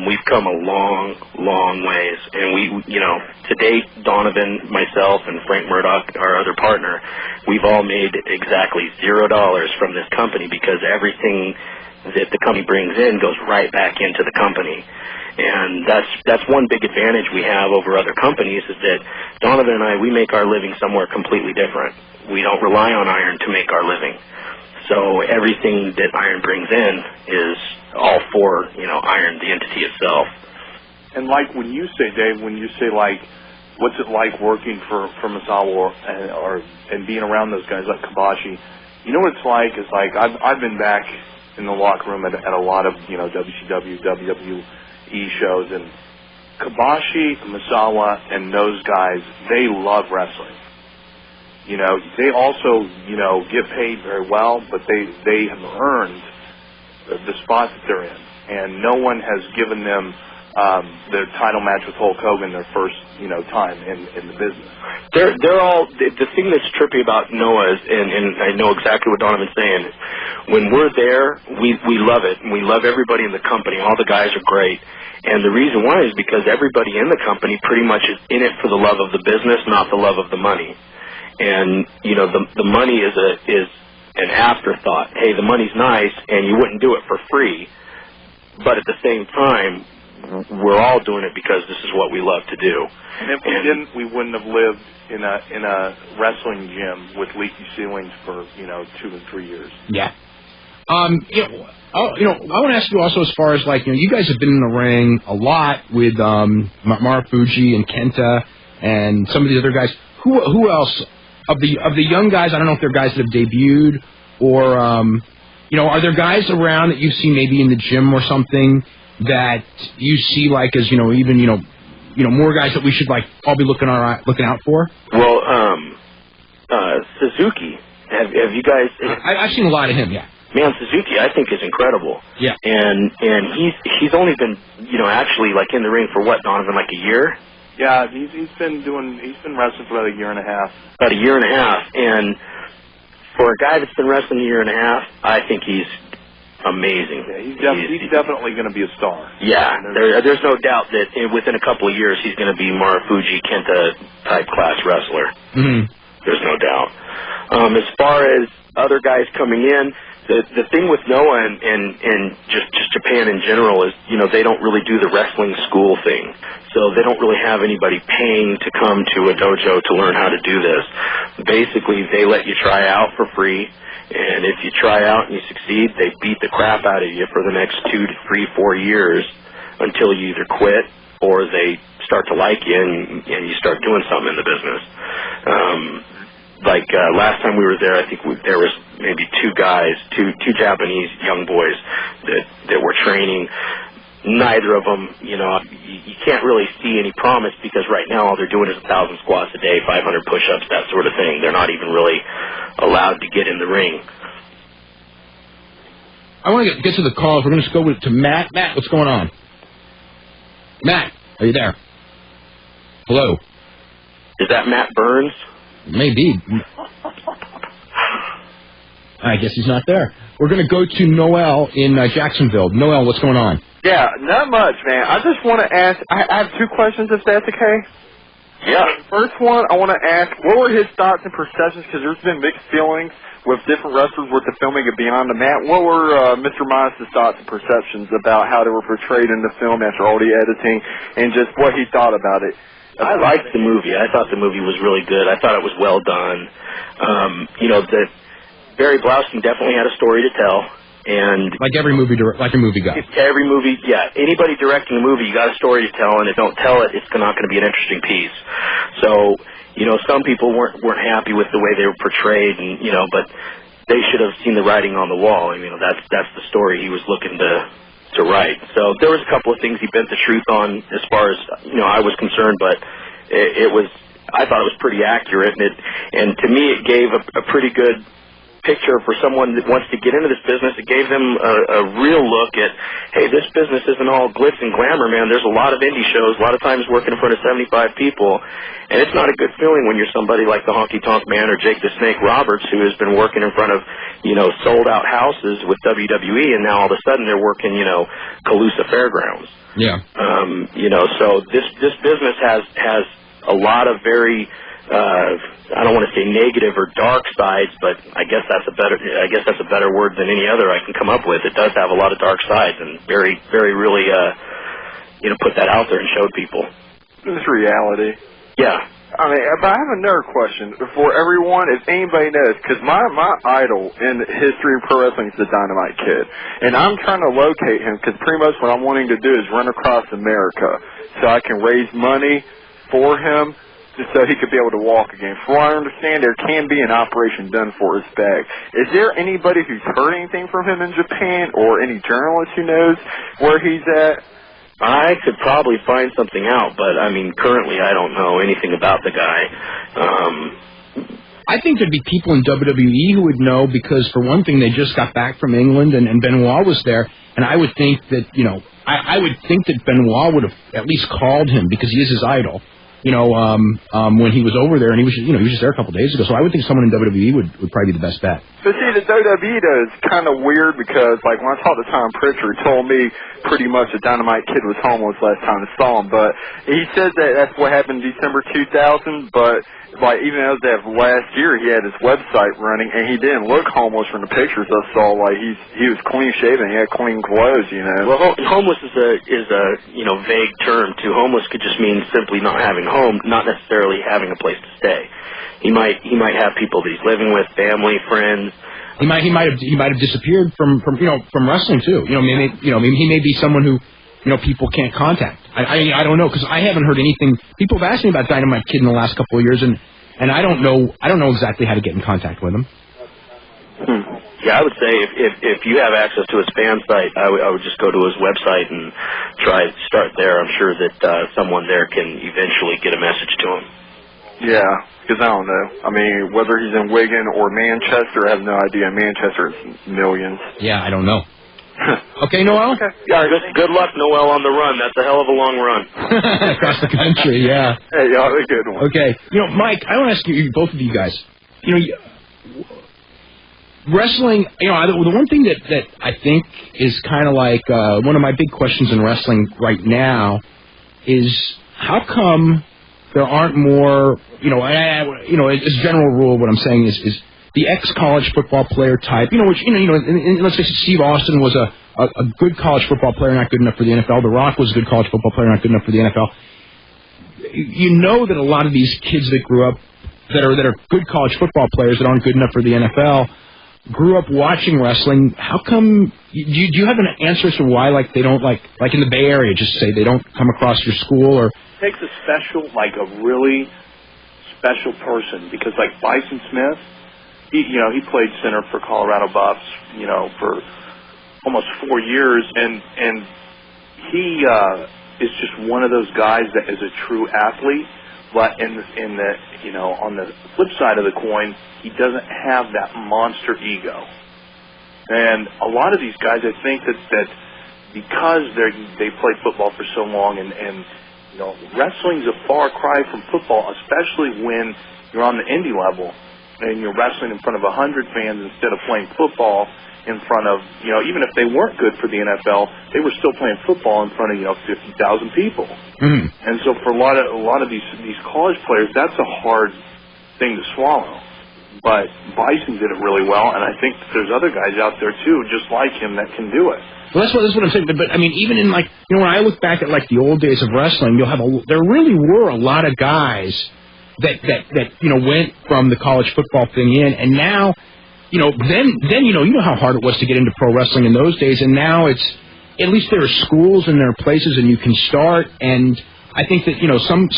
We've come a long, long ways. And we, you know, to date, Donovan, myself, and Frank Murdoch, our other partner, we've all made exactly $0 from this company because everything that the company brings in goes right back into the company. And that's one big advantage we have over other companies is that Donovan and I, we make our living somewhere completely different. We don't rely on iron to make our living. So everything that iron brings in is all for, you know, iron, the entity itself. And like when you say, Dave, when you say like, what's it like working for Misawa and being around those guys like Kibashi? You know what it's like? It's like I've been back in the locker room at a lot of, you know, WCW, WWE shows, and Kibashi, Misawa, and those guys, they love wrestling. You know, they also, you know, get paid very well, but they have earned the spot that they're in, and no one has given them their title match with Hulk Hogan their first, you know, time in the business. They're all, the thing that's trippy about Noah is, and I know exactly what Donovan's saying, when we're there, we love it, and we love everybody in the company. All the guys are great. And the reason why is because everybody in the company pretty much is in it for the love of the business, not the love of the money. And, you know, the money is an afterthought. Hey, the money's nice, and you wouldn't do it for free. But at the same time, we're all doing it because this is what we love to do. And if we didn't, we wouldn't have lived in a wrestling gym with leaky ceilings for, you know, 2 and 3 years. Yeah. You know, I want to ask you also as far as, like, you know, you guys have been in the ring a lot with Marufuji and Kenta and some of the other guys. Who else? Of the young guys, I don't know if they're guys that have debuted or, you know, are there guys around that you see maybe in the gym or something that you see like as, you know, even, you know, more guys that we should like all be looking out for? Well, Suzuki, have you guys? I've seen a lot of him, yeah. Man, Suzuki, I think is incredible. Yeah. And he's only been, you know, actually like in the ring for what, Donovan, like a year? Yeah, he's been wrestling for about a year and a half. About a year and a half, and for a guy that's been wrestling a year and a half, I think he's amazing. Yeah, he's definitely going to be a star. Yeah, there's no doubt that within a couple of years he's going to be Marufuji Kenta type class wrestler. Mm-hmm. There's no doubt. As far as other guys coming in, the thing with Noah and just Japan in general is, you know, they don't really do the wrestling school thing. So they don't really have anybody paying to come to a dojo to learn how to do this. Basically, they let you try out for free, and if you try out and you succeed, they beat the crap out of you for the next 2 to 3, 4 years until you either quit or they start to like you and you start doing something in the business. Last time we were there, I think there was maybe two Japanese young boys that were training. Neither of them, you know, you can't really see any promise because right now all they're doing is 1,000 squats a day, 500 push-ups, that sort of thing. They're not even really allowed to get in the ring. I want to get to the calls. We're going to go to Matt. Matt, what's going on? Matt, are you there? Hello. Is that Matt Burns? Maybe. I guess he's not there. We're going to go to Noel in Jacksonville. Noel, what's going on? Yeah, not much, man. I just want to ask, I have 2 questions, if that's okay. Yeah. First one, I want to ask, what were his thoughts and perceptions, because there's been mixed feelings with different wrestlers with the filming of Beyond the Mat. What were Mr. Midas' thoughts and perceptions about how they were portrayed in the film after all the editing, and just what he thought about it? I liked the movie. I thought the movie was really good. I thought it was well done. You know, Barry Blaustein definitely had a story to tell. And like every movie, like a movie guy. Every movie, yeah. Anybody directing a movie, you got a story to tell, and if you don't tell it, it's not going to be an interesting piece. So, you know, some people weren't happy with the way they were portrayed, and you know, but they should have seen the writing on the wall. I mean, that's the story he was looking to to write. So there was a couple of things he bent the truth on as far as, I was concerned, but I thought it was pretty accurate, and to me it gave a pretty good picture for someone that wants to get into this business. It gave them a real look at, hey, this business isn't all glitz and glamour, man. There's a lot of indie shows, a lot of times working in front of 75 people, and it's not a good feeling when you're somebody like the Honky Tonk Man or Jake the Snake Roberts, who has been working in front of, sold out houses with WWE, and now all of a sudden they're working, Calusa Fairgrounds. Yeah. So this business has a lot of very I don't want to say negative or dark sides, but I guess that's a better word than any other I can come up with. It does have a lot of dark sides, and very, very really put that out there and showed people. It's reality. Yeah. I mean, but I have another question for everyone, if anybody knows, because my idol in the history of pro wrestling is the Dynamite Kid, and I'm trying to locate him because pretty much what I'm wanting to do is run across America so I can raise money for him, just so he could be able to walk again. From what I understand, there can be an operation done for his back. Is there anybody who's heard anything from him in Japan, or any journalist who knows where he's at? I could probably find something out, but, currently I don't know anything about the guy. I think there'd be people in WWE who would know, because, for one thing, they just got back from England, and Benoit was there, and I would think that, I would think that Benoit would have at least called him, because he is his idol. When he was over there, and he was just there a couple of days ago. So I would think someone in WWE would probably be the best bet. But see, the WWE is kind of weird because, when I talked to Tom Pritchard, he told me pretty much the Dynamite Kid was homeless last time I saw him. But he said that that's what happened in December 2000. But even as of last year, he had his website running, and he didn't look homeless from the pictures I saw. He was clean shaven, he had clean clothes, Well, homeless is a vague term too. Homeless could just mean simply not having a home, not necessarily having a place to stay. He might have people that he's living with, family, friends. He might have disappeared from wrestling too. He may be someone who people can't contact. I don't know, because I haven't heard anything. People have asked me about Dynamite Kid in the last couple of years, and I don't know exactly how to get in contact with him. Yeah, I would say if you have access to his fan site, I would just go to his website and try to start there. I'm sure that someone there can eventually get a message to him. Yeah, because I don't know. Whether he's in Wigan or Manchester, I have no idea. Manchester is millions. Yeah, I don't know. Okay, Noel? Okay. Yeah, good luck, Noel, on the run. That's a hell of a long run. Across the country, yeah. Hey, y'all, a good one. Okay. Mike, I want to ask you, both of you guys, wrestling, the one thing that I think is kind of like one of my big questions in wrestling right now is how come there aren't more, as a general rule, what I'm saying is the ex-college football player type, which, and let's face it, Steve Austin was a good college football player, not good enough for the NFL. The Rock was a good college football player, not good enough for the NFL. That a lot of these kids that grew up, that are good college football players that aren't good enough for the NFL, grew up watching wrestling. How come, do you have an answer as to why, they don't, like in the Bay Area, just say they don't come across your school, or? It takes a really special person, because Bison Smith, he played center for Colorado Buffs, for almost 4 years, and he is just one of those guys that is a true athlete. But on the flip side of the coin, he doesn't have that monster ego. And a lot of these guys, I think that because they played football for so long, and wrestling's a far cry from football, especially when you're on the indie level and you're wrestling in front of 100 fans instead of playing football in front of, even if they weren't good for the NFL, they were still playing football in front of, 50,000 people. Mm. And so for a lot of these college players, that's a hard thing to swallow. But Bison did it really well, and I think there's other guys out there too, just like him, that can do it. Well, that's what I'm saying. But even in when I look back at the old days of wrestling, there really were a lot of guys that went from the college football thing in, and now, then you know how hard it was to get into pro wrestling in those days, and now it's, at least there are schools and there are places and you can start, and I think that,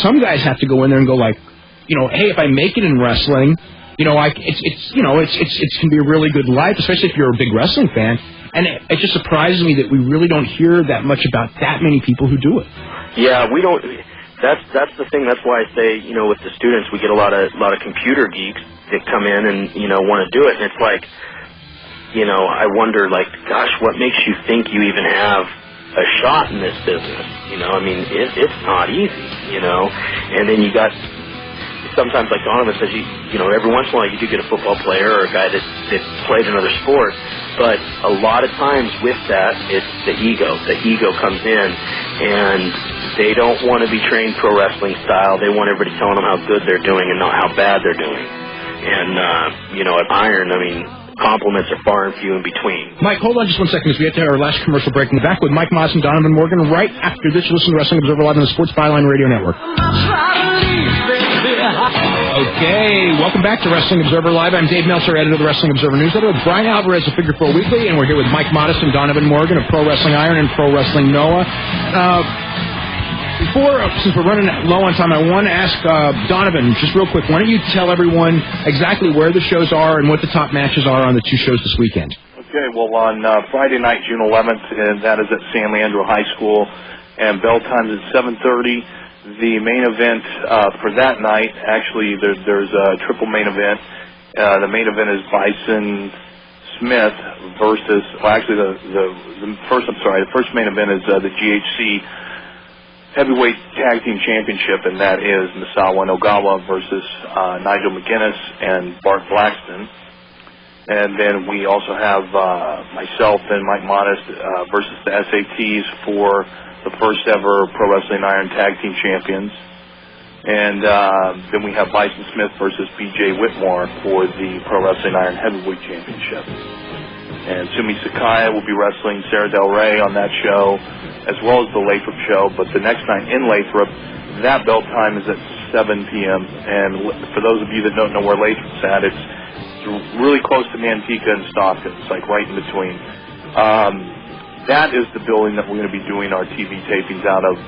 some guys have to go in there and go hey, if I make it in wrestling, It can be a really good life, especially if you're a big wrestling fan. And it just surprises me that we really don't hear that much about that many people who do it. Yeah, we don't. That's the thing. That's why I say, with the students, we get a lot of computer geeks that come in and want to do it, and it's like, I wonder, like, gosh, what makes you think you even have a shot in this business? It's not easy, And then you got sometimes, like Donovan says, every once in a while you do get a football player or a guy that played another sport, but a lot of times with that, it's the ego. The ego comes in, and they don't want to be trained pro wrestling style. They want everybody telling them how good they're doing and not how bad they're doing. And, at Iron, compliments are far and few in between. Mike, hold on just 1 second, because we have to have our last commercial break. And back with Mike Moss and Donovan Morgan right after this. You listen to Wrestling Observer Live on the Sports Byline Radio Network. Okay, welcome back to Wrestling Observer Live. I'm Dave Meltzer, editor of the Wrestling Observer Newsletter, with Bryan Alvarez of Figure 4 Weekly, and we're here with Mike Modest and Donovan Morgan of Pro Wrestling Iron and Pro Wrestling Noah. Since we're running low on time, I want to ask Donovan, just real quick, why don't you tell everyone exactly where the shows are and what the top matches are on the two shows this weekend? Okay, well, on Friday night, June 11th, and that is at San Leandro High School, and bell times at 7:30. The main event for that night, actually, there's a triple main event. The main event is Bison Smith versus, the first main event is the GHC Heavyweight Tag Team Championship, and that is Misawa and Ogawa versus Nigel McGuinness and Bart Blackston. And then we also have myself and Mike Modest versus the SATs for the first ever Pro Wrestling Iron Tag Team Champions. And then we have Bison Smith versus BJ Whitmore for the Pro Wrestling Iron Heavyweight Championship. And Sumi Sakai will be wrestling Sarah Del Rey on that show, as well as the Lathrop show. But the next night in Lathrop, that bell time is at 7 p.m. And for those of you that don't know where Lathrop's at, it's really close to Manteca and Stockton. It's like right in between. That is the building that we're going to be doing our TV tapings out of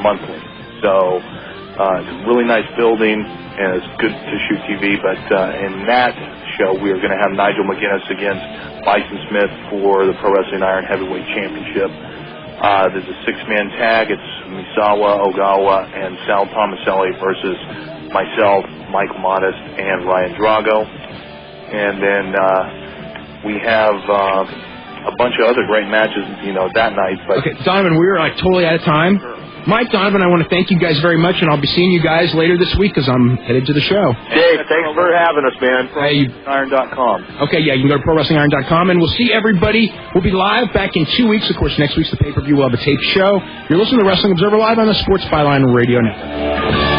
monthly. So it's a really nice building, and it's good to shoot TV. But in that show, we are going to have Nigel McGuinness against Bison Smith for the Pro Wrestling Iron Heavyweight Championship. There's a six-man tag. It's Misawa, Ogawa, and Sal Tomaselli versus myself, Mike Modest, and Ryan Drago. And then we have a bunch of other great matches, that night. But okay, Donovan, we're totally out of time. Mike, Donovan, I want to thank you guys very much, and I'll be seeing you guys later this week because I'm headed to the show. Dave, thanks for having us, man. ProWrestlingIron.com. Okay, yeah, you can go to ProWrestlingIron.com, and we'll see everybody. We'll be live back in 2 weeks. Of course, next week's the pay-per-view. We'll have a taped show. You're listening to Wrestling Observer Live on the Sports Byline Radio Network.